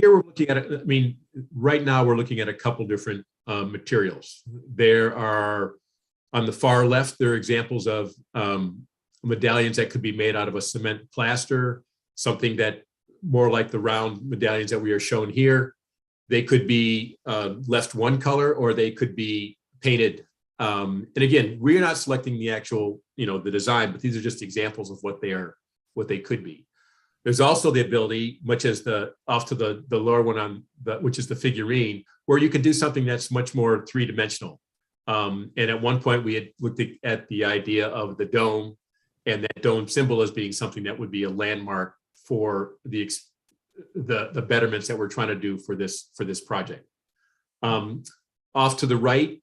we're looking at it. I mean, right now we're looking at a couple different materials. There are, on the far left, there are examples of medallions that could be made out of a cement plaster, something that more like the round medallions that we are shown here. They could be left one color, or they could be painted. And again, we're not selecting the actual, the design, but these are just examples of what they could be. There's also the ability, much as off to the lower one which is the figurine, where you can do something that's much more 3-dimensional. And at one point we had looked at the idea of the dome, and that dome symbol as being something that would be a landmark for the betterments that we're trying to do for this project. Off to the right,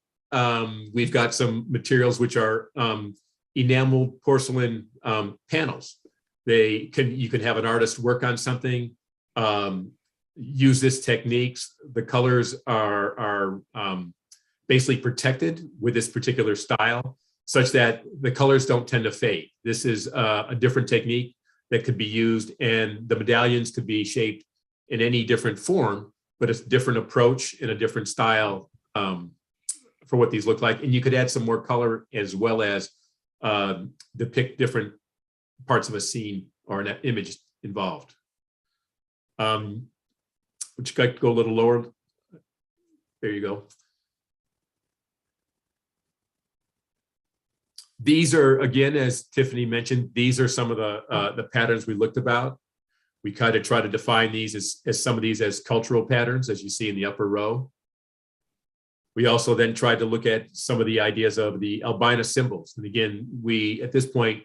we've got some materials which are enameled porcelain panels. You can have an artist work on something, use this techniques. The colors are basically protected with this particular style. such that the colors don't tend to fade. This is a different technique that could be used, and the medallions could be shaped in any different form, but it's a different approach and a different style for what these look like. And you could add some more color as well as depict different parts of a scene or an image involved. Would you like to go a little lower? There you go. These are, again, as Tiffany mentioned, these are some of the patterns we looked about. We kind of try to define these as some of these as cultural patterns, as you see in the upper row. We also then tried to look at some of the ideas of the albino symbols. And again, we, at this point,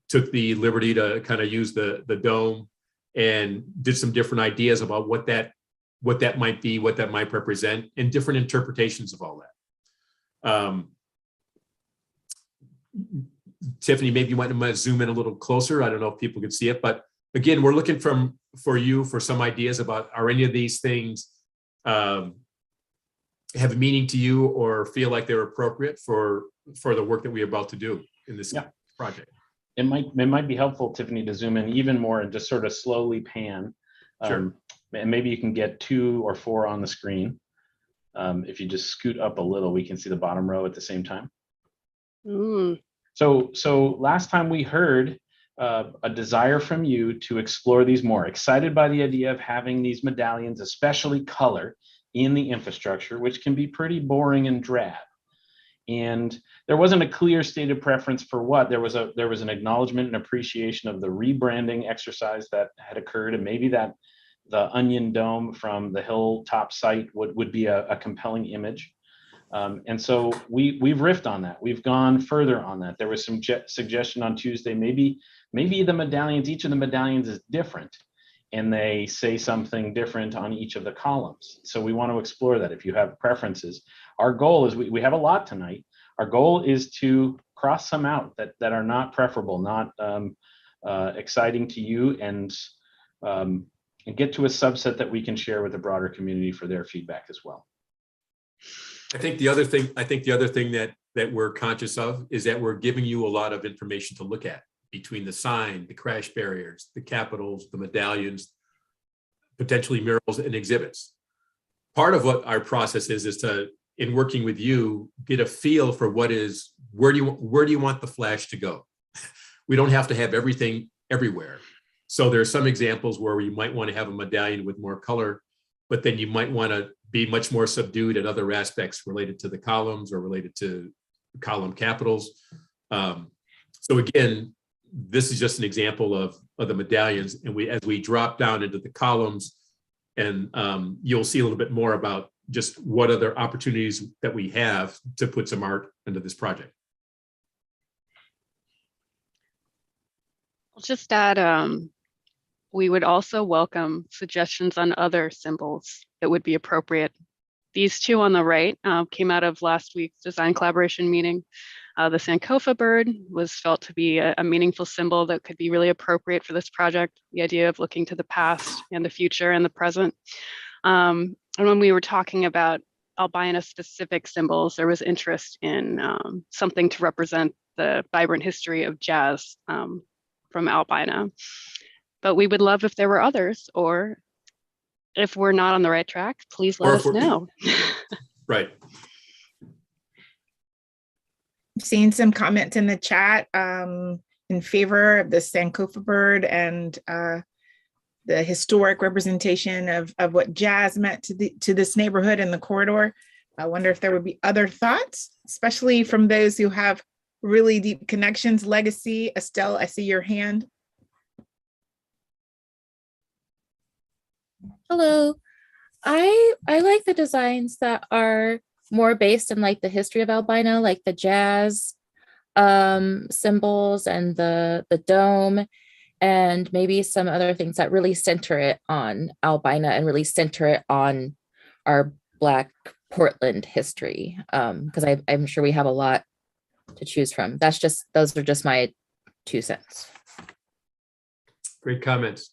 took the liberty to kind of use the dome and did some different ideas about what that might be, what that might represent, and different interpretations of all that. Tiffany, maybe you might zoom in a little closer. I don't know if people can see it, but again, we're looking for you for some ideas about, are any of these things have meaning to you or feel like they're appropriate for the work that we're about to do in this project?
It might be helpful, Tiffany, to zoom in even more and just sort of slowly pan.
Sure.
And maybe you can get 2 or 4 on the screen. If you just scoot up a little, we can see the bottom row at the same time. So last time we heard a desire from you to explore these more, excited by the idea of having these medallions, especially color, in the infrastructure, which can be pretty boring and drab. And there wasn't a clear stated preference for what. There was an acknowledgement and appreciation of the rebranding exercise that had occurred, and maybe that the onion dome from the hilltop site would be a compelling image. And so we've riffed on that. We've gone further on that. There was some suggestion on Tuesday, maybe the medallions, each of the medallions is different, and they say something different on each of the columns. So we want to explore that if you have preferences. Our goal is, we have a lot tonight. Our goal is to cross some out that are not preferable, not exciting to you, and get to a subset that we can share with the broader community for their feedback as well.
I think the other thing that we're conscious of is that we're giving you a lot of information to look at between the sign, the crash barriers, the capitals, the medallions, potentially murals and exhibits. Part of what our process is to, in working with you, get a feel for where do you want the flash to go? We don't have to have everything everywhere. So there are some examples where you might want to have a medallion with more color, but then you might want to be much more subdued at other aspects related to the columns or related to column capitals. So again, this is just an example of the medallions, and as we drop down into the columns, and you'll see a little bit more about just what other opportunities that we have to put some art into this project.
I'll just add, we would also welcome suggestions on other symbols that would be appropriate. These 2 on the right came out of last week's design collaboration meeting. The Sankofa bird was felt to be a meaningful symbol that could be really appropriate for this project. The idea of looking to the past and the future and the present. And when we were talking about albino specific symbols, there was interest in something to represent the vibrant history of jazz from albino. But we would love if there were others, or if we're not on the right track, please let us know.
Right.
Seen some comments in the chat in favor of the Sankofa bird and the historic representation of what jazz meant to this neighborhood and the corridor. I wonder if there would be other thoughts, especially from those who have really deep connections, legacy. Estelle, I see your hand.
Hello. I like the designs that are more based in like the history of albino, like the jazz symbols and the dome, and maybe some other things that really center it on albino and really center it on our Black Portland history. Because I'm sure we have a lot to choose from. Those are just my 2 cents.
Great comments.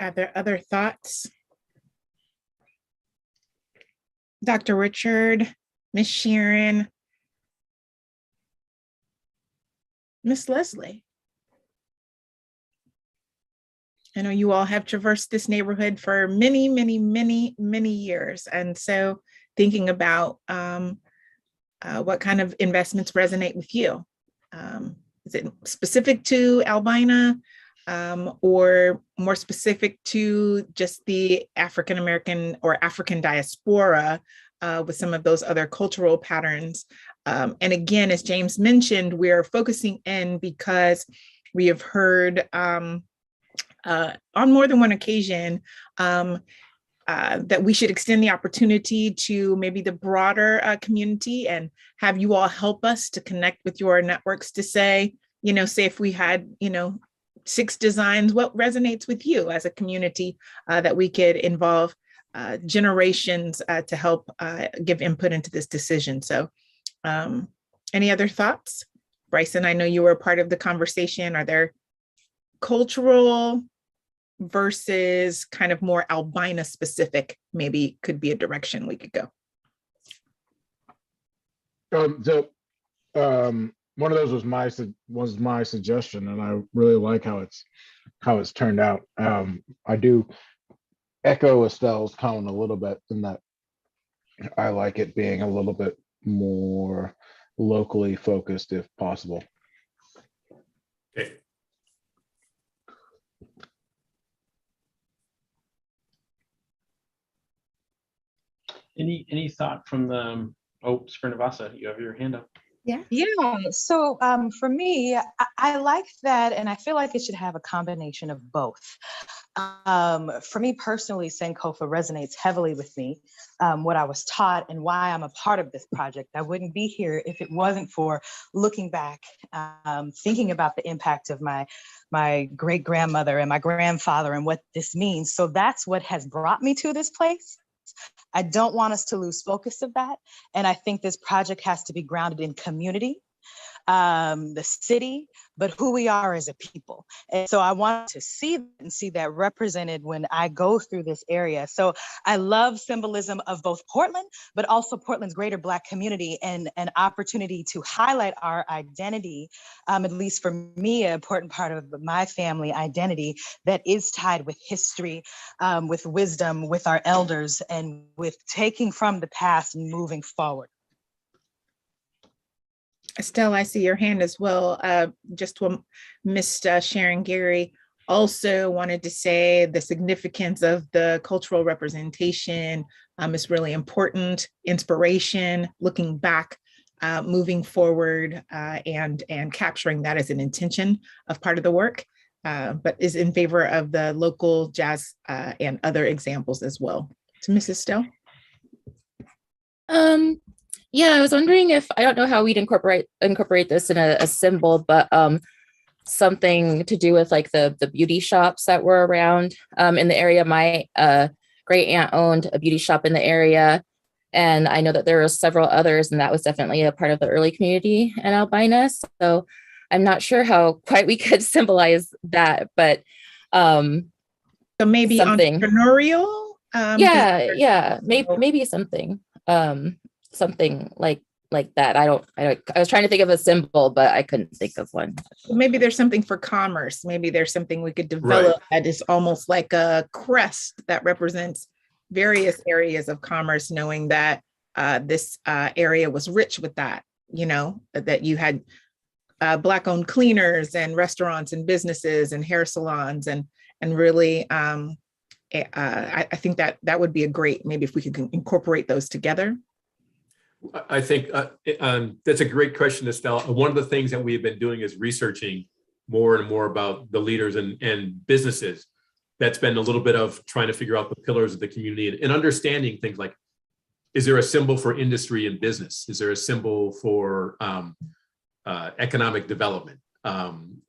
Are there other thoughts? Dr. Richard, Miss Sharon, Miss Leslie. I know you all have traversed this neighborhood for many, many, many, many years. And so thinking about what kind of investments resonate with you. Is it specific to Albina or more specific to just the African American or African diaspora with some of those other cultural patterns? And again, as James mentioned, we're focusing in because we have heard on more than one occasion that we should extend the opportunity to maybe the broader community and have you all help us to connect with your networks to say, say if we had, 6 designs, what resonates with you as a community that we could involve generations to help give input into this decision. So any other thoughts? Bryson, I know you were a part of the conversation. Are there cultural versus kind of more Albina specific, maybe could be a direction we could go?
One of those was my suggestion, and I really like how it's turned out. I do echo Estelle's comment a little bit in that I like it being a little bit more locally focused if possible.
Okay.
Any thought from the, Srinivasa, you have your hand up.
Yeah. So for me, I like that, and I feel like it should have a combination of both. For me personally, Sankofa resonates heavily with me, what I was taught and why I'm a part of this project. I wouldn't be here if it wasn't for looking back, thinking about the impact of my great grandmother and my grandfather and what this means. So that's what has brought me to this place. I don't want us to lose focus of that. And I think this project has to be grounded in community, the city, but who we are as a people. And so I want to see that represented when I go through this area. So I love symbolism of both Portland, but also Portland's greater Black community and an opportunity to highlight our identity, at least for me, an important part of my family identity that is tied with history, with wisdom, with our elders, and with taking from the past and moving forward.
Estelle, I see your hand as well. Just to Miss Sharon Gary also wanted to say the significance of the cultural representation is really important. Inspiration, looking back, moving forward, and capturing that as an intention of part of the work, but is in favor of the local jazz and other examples as well. So, Mrs. Estelle.
Yeah, I was wondering if, I don't know how we'd incorporate this in a symbol, but something to do with like the beauty shops that were around in the area. My great aunt owned a beauty shop in the area, and I know that there were several others, and that was definitely a part of the early community in Albina. So I'm not sure how quite we could symbolize that, but
so maybe
something
entrepreneurial.
Maybe something. Something like that. I was trying to think of a symbol, but I couldn't think of one.
Maybe there's something for commerce. Maybe there's something we could develop that is almost like a crest that represents various areas of commerce, knowing that this area was rich with that, that you had Black-owned cleaners and restaurants and businesses and hair salons and really I think that would be a great, maybe if we could incorporate those together.
I think that's a great question, Estelle. One of the things that we've been doing is researching more and more about the leaders and businesses. That's been a little bit of trying to figure out the pillars of the community and understanding things like, is there a symbol for industry and business? Is there a symbol for economic development?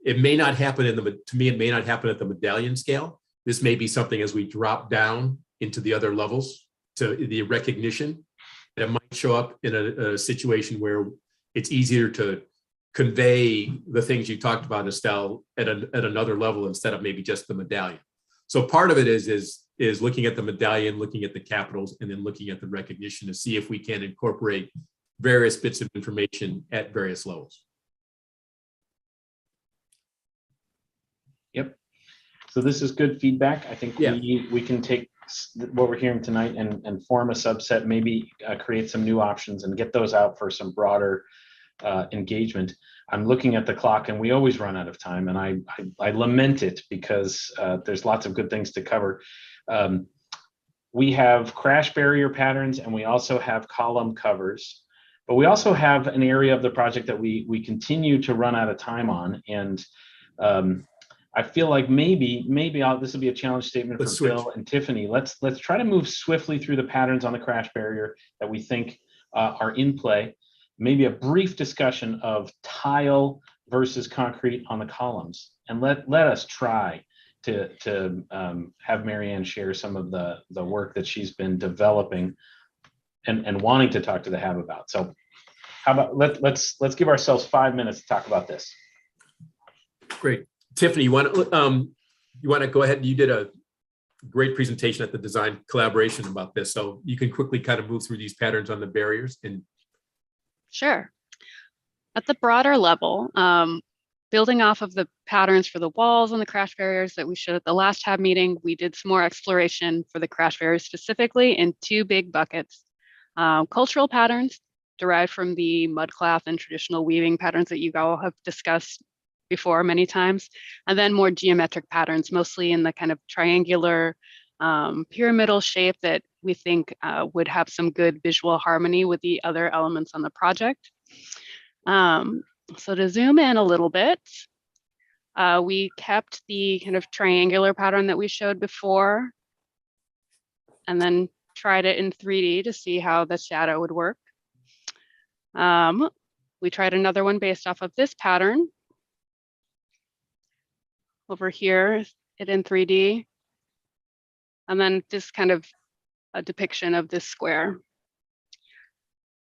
It may not happen to me, it may not happen at the medallion scale. This may be something as we drop down into the other levels to the recognition. That might show up in a situation where it's easier to convey the things you talked about, Estelle, at another level instead of maybe just the medallion. So part of it is looking at the medallion, looking at the capitals, and then looking at the recognition to see if we can incorporate various bits of information at various levels.
Yep. So this is good feedback. I think
Yeah.
we can take what we're hearing tonight and form a subset, maybe create some new options and get those out for some broader engagement. I'm looking at the clock and we always run out of time, and I lament it because there's lots of good things to cover. We have crash barrier patterns and we also have column covers, but we also have an area of the project that we continue to run out of time on. And I feel like maybe this will be a challenge statement for Bill and Tiffany. Let's try to move swiftly through the patterns on the crash barrier that we think are in play. Maybe a brief discussion of tile versus concrete on the columns, and let us try to have Marianne share some of the work that she's been developing and wanting to talk to the HAAB about. So how about let's give ourselves 5 minutes to talk about this.
Great. Tiffany, you want to go ahead? You did a great presentation at the design collaboration about this, so you can quickly kind of move through these patterns on the barriers. And
sure. At the broader level, building off of the patterns for the walls and the crash barriers that we showed at the last HAAB meeting, we did some more exploration for the crash barriers specifically in two big buckets. Cultural patterns derived from the mudcloth and traditional weaving patterns that you all have discussed before many times, and then more geometric patterns, mostly in the kind of triangular pyramidal shape that we think would have some good visual harmony with the other elements on the project. So to zoom in a little bit, we kept the kind of triangular pattern that we showed before, and then tried it in 3D to see how the shadow would work. We tried another one based off of this pattern. Over here, it in 3D. And then this kind of a depiction of this square.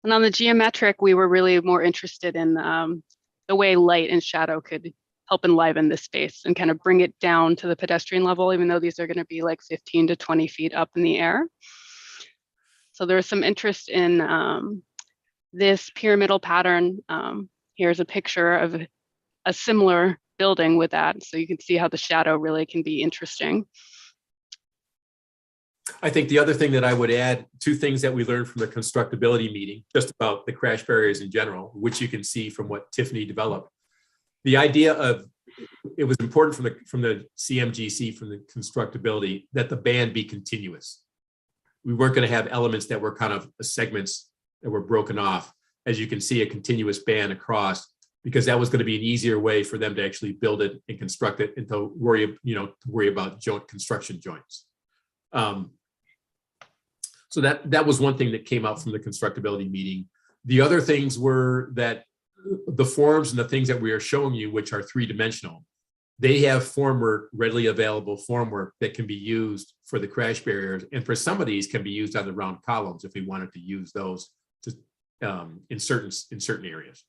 And on the geometric, we were really more interested in the way light and shadow could help enliven this space and kind of bring it down to the pedestrian level, even though these are going to be like 15 to 20 feet up in the air. So there's some interest in this pyramidal pattern. Here's a picture of a similar building with that. So you can see how the shadow really can be interesting.
I think the other thing that I would add, two things that we learned from the constructability meeting, just about the crash barriers in general, which you can see from what Tiffany developed. The idea of, it was important from the CMGC, from the constructability, that the band be continuous. We weren't going to have elements that were kind of segments that were broken off. As you can see, a continuous band across, because that was going to be an easier way for them to actually build it and construct it, and to worry about construction joints. So that was one thing that came out from the constructability meeting. The other things were that the forms and the things that we are showing you, which are three-dimensional, they have formwork, readily available formwork that can be used for the crash barriers, and for some of these can be used on the round columns if we wanted to use those to, in certain areas.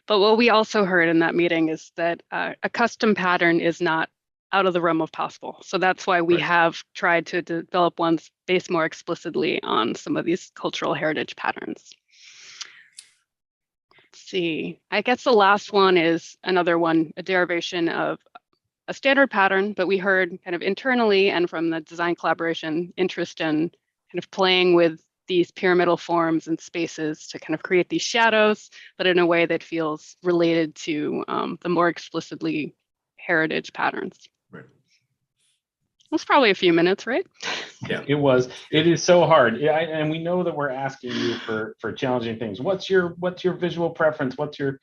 But what we also heard in that meeting is that a custom pattern is not out of the realm of possible. So that's why we have tried to develop ones based more explicitly on some of these cultural heritage patterns. Let's see, I guess the last one is another one, a derivation of a standard pattern, but we heard kind of internally and from the design collaboration interest in kind of playing with these pyramidal forms and spaces to kind of create these shadows, but in a way that feels related to the more explicitly heritage patterns.
Right.
That's probably a few minutes, right?
Yeah, it was. It is so hard. Yeah, and we know that we're asking you for challenging things. What's your visual preference? What's your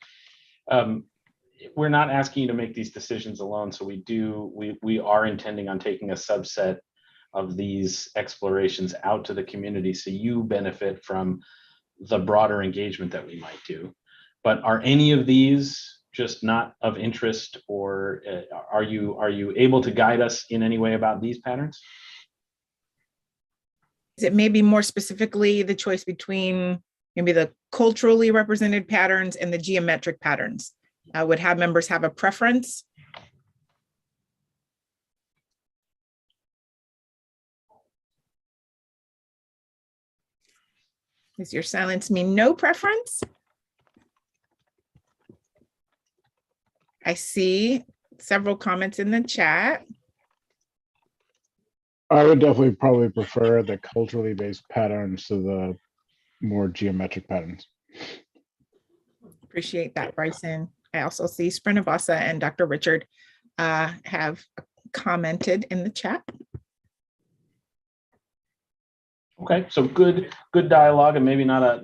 we're not asking you to make these decisions alone. So we are intending on taking a subset of these explorations out to the community, so you benefit from the broader engagement that we might do. But are any of these just not of interest, or are you able to guide us in any way about these patterns?
Is it maybe more specifically the choice between maybe the culturally represented patterns and the geometric patterns? Would HAAB members have a preference? Does your silence mean no preference? I see several comments in the chat.
I would definitely probably prefer the culturally based patterns to the more geometric patterns.
Appreciate that, Bryson. I also see Srinivasa and Dr. Richard have commented in the chat.
Okay, so good dialogue, and maybe not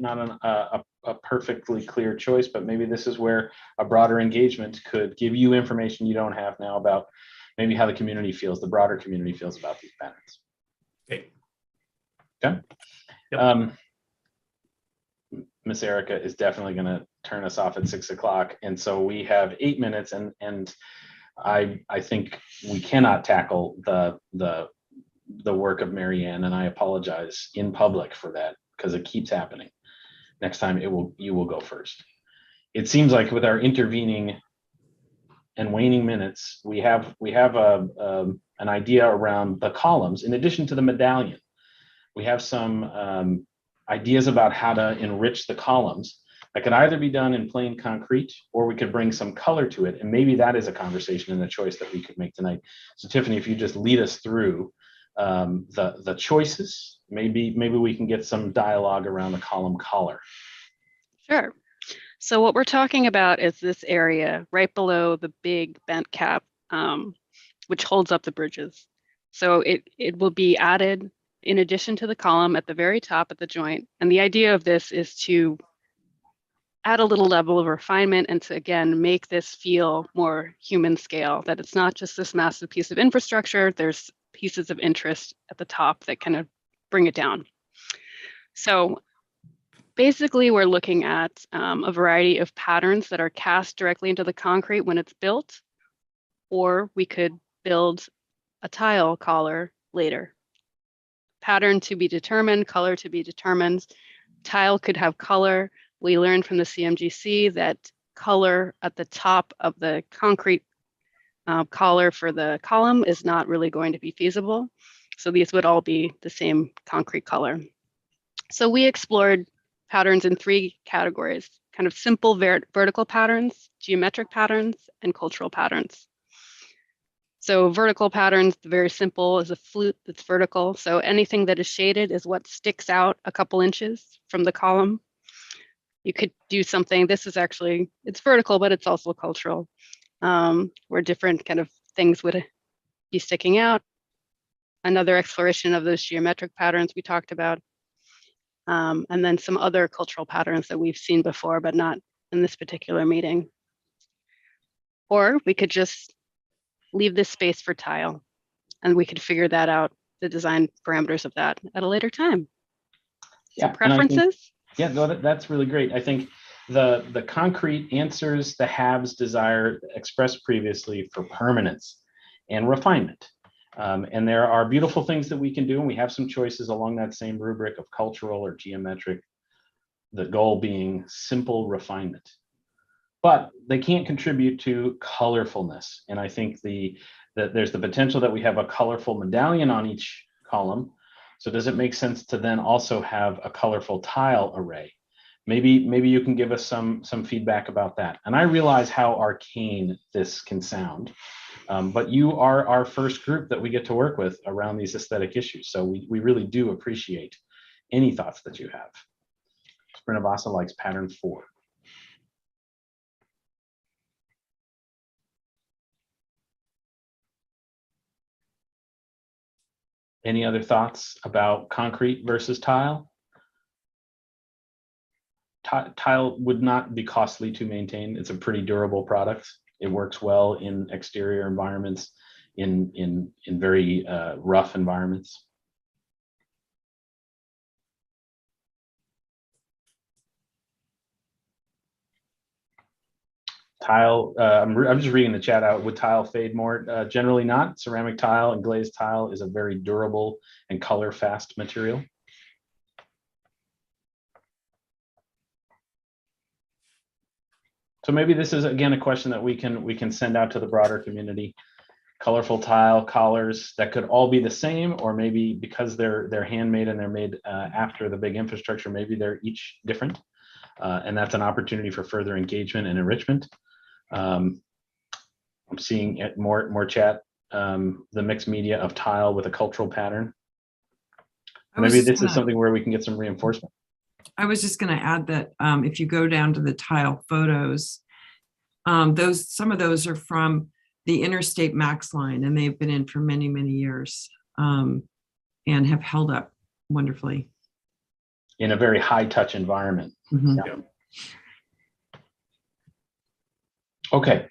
a perfectly clear choice, but maybe this is where a broader engagement could give you information you don't have now about maybe how the community feels, the broader community feels about these patterns.
Okay.
Okay.
Yep.
Miss Erica is definitely going to turn us off at 6 o'clock, and so we have 8 minutes, and I think we cannot tackle the work of Marianne, and I apologize in public for that because it keeps happening. Next time you will go first. It seems like with our intervening and waning minutes, we have an idea around the columns. In addition to the medallion, we have some ideas about how to enrich the columns that could either be done in plain concrete, or we could bring some color to it. And maybe that is a conversation and a choice that we could make tonight. So Tiffany, if you just lead us through the choices, maybe we can get some dialogue around the column color.
Sure. So what we're talking about is this area right below the big bent cap, which holds up the bridges. So it will be added in addition to the column at the very top at the joint. And the idea of this is to add a little level of refinement and to, again, make this feel more human scale, that it's not just this massive piece of infrastructure, there's pieces of interest at the top that kind of bring it down. So basically, we're looking at a variety of patterns that are cast directly into the concrete when it's built, or we could build a tile collar later. Pattern to be determined, color to be determined. Tile could have color. We learned from the CMGC that color at the top of the concrete collar for the column is not really going to be feasible. So these would all be the same concrete color. So we explored patterns in 3 categories: kind of simple vertical patterns, geometric patterns, and cultural patterns. So vertical patterns, very simple, is a flute that's vertical. So anything that is shaded is what sticks out a couple inches from the column. You could do something, this is actually, it's vertical, but it's also cultural, where different kind of things would be sticking out. Another exploration of those geometric patterns we talked about. And then some other cultural patterns that we've seen before, but not in this particular meeting. Or we could just leave this space for tile, and we could figure that out, the design parameters of that at a later time.
Yeah,
so preferences?
Yeah, no, that's really great. I think the concrete answers the HAAB's desire expressed previously for permanence and refinement. And there are beautiful things that we can do, and we have some choices along that same rubric of cultural or geometric, the goal being simple refinement. But they can't contribute to colorfulness. And I think that there's the potential that we have a colorful medallion on each column. So does it make sense to then also have a colorful tile array? Maybe you can give us some feedback about that. And I realize how arcane this can sound, but you are our first group that we get to work with around these aesthetic issues. So we really do appreciate any thoughts that you have. Srinivasa likes pattern 4. Any other thoughts about concrete versus tile? Tile would not be costly to maintain. It's a pretty durable product. It works well in exterior environments, in very rough environments. Tile, I'm just reading the chat out. Would tile fade more? Generally not. Ceramic tile and glazed tile is a very durable and color fast material. So maybe this is, again, a question that we can send out to the broader community. colorful tile collars that could all be the same, or maybe because they're handmade and they're made after the big infrastructure, maybe they're each different. And that's an opportunity for further engagement and enrichment. I'm seeing more chat, the mixed media of tile with a cultural pattern. Maybe this is something where we can get some reinforcement.
I was just going to add that if you go down to the tile photos, some of those are from the Interstate Max line, and they've been in for many, many years and have held up wonderfully.
In a very high touch environment.
Mm-hmm.
Yeah. Okay.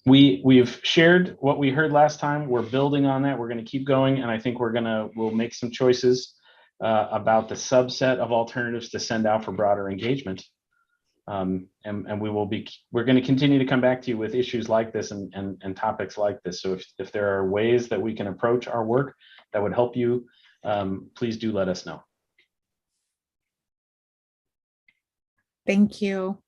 We've shared what we heard last time. We're building on that. We're going to keep going, and I think we'll make some choices about the subset of alternatives to send out for broader engagement. And we're going to continue to come back to you with issues like this and topics like this. So if there are ways that we can approach our work that would help you, please do let us know.
Thank you.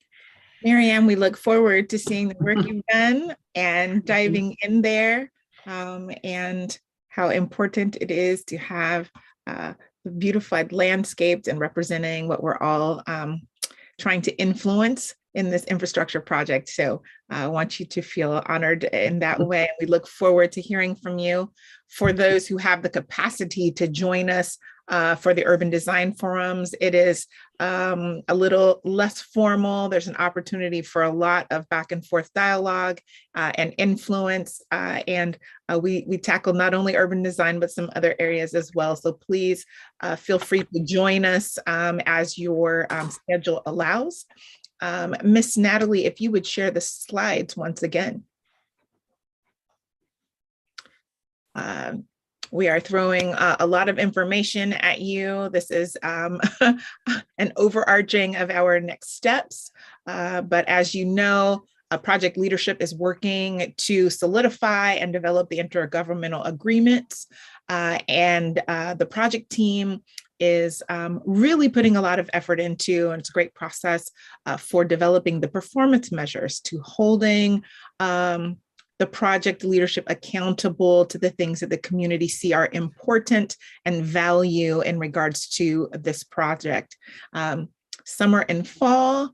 Marianne, we look forward to seeing the work you've done and diving in there, and how important it is to have beautified landscapes and representing what we're all trying to influence in this infrastructure project. So I want you to feel honored in that way. We look forward to hearing from you. For those who have the capacity to join us for the Urban Design Forums, it is a little less formal. There's an opportunity for a lot of back and forth dialogue and influence. And we tackle not only urban design, but some other areas as well. So please feel free to join us as your schedule allows. Miss Natalie, if you would share the slides once again. We are throwing a lot of information at you. This is an overarching of our next steps. But as you know, project leadership is working to solidify and develop the intergovernmental agreements. And the project team is really putting a lot of effort into, and it's a great process for developing the performance measures to holding the project leadership accountable to the things that the community see are important and value in regards to this project. Summer and fall,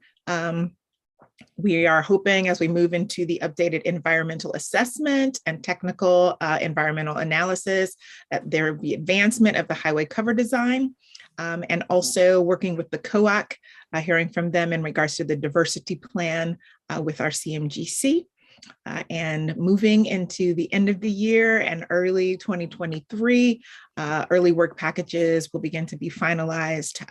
we are hoping as we move into the updated environmental assessment and technical environmental analysis, that there will be advancement of the highway cover design, and also working with the COAC, hearing from them in regards to the diversity plan with our CMGC. And moving into the end of the year and early 2023, early work packages will begin to be finalized.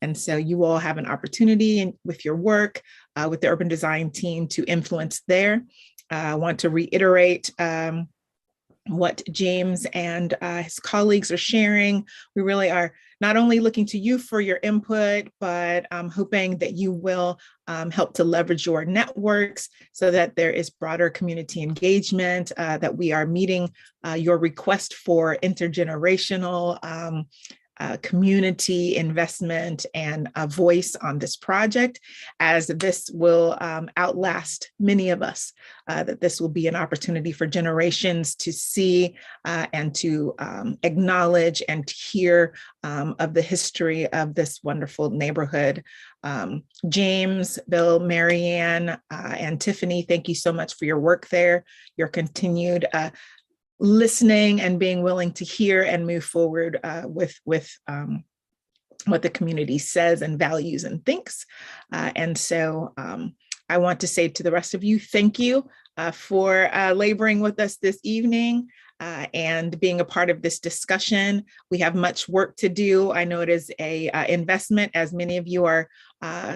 And so you all have an opportunity with your work with the urban design team to influence there. I want to reiterate what James and his colleagues are sharing. We really are not only looking to you for your input, but hoping that you will help to leverage your networks so that there is broader community engagement, that we are meeting your request for intergenerational community investment and a voice on this project, as this will outlast many of us, that this will be an opportunity for generations to see and to acknowledge and hear of the history of this wonderful neighborhood. James, Bill, Marianne, and Tiffany, thank you so much for your work there, your continued listening and being willing to hear and move forward with what the community says and values and thinks. And so I want to say to the rest of you, thank you for laboring with us this evening and being a part of this discussion. We have much work to do. I know it is a investment, as many of you are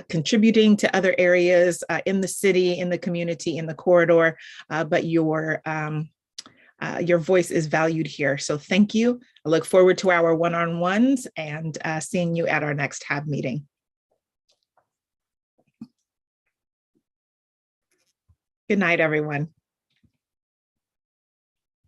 contributing to other areas in the city, in the community, in the corridor, but your voice is valued here. So thank you. I look forward to our one-on-ones and seeing you at our next HAAB meeting. Good night, everyone.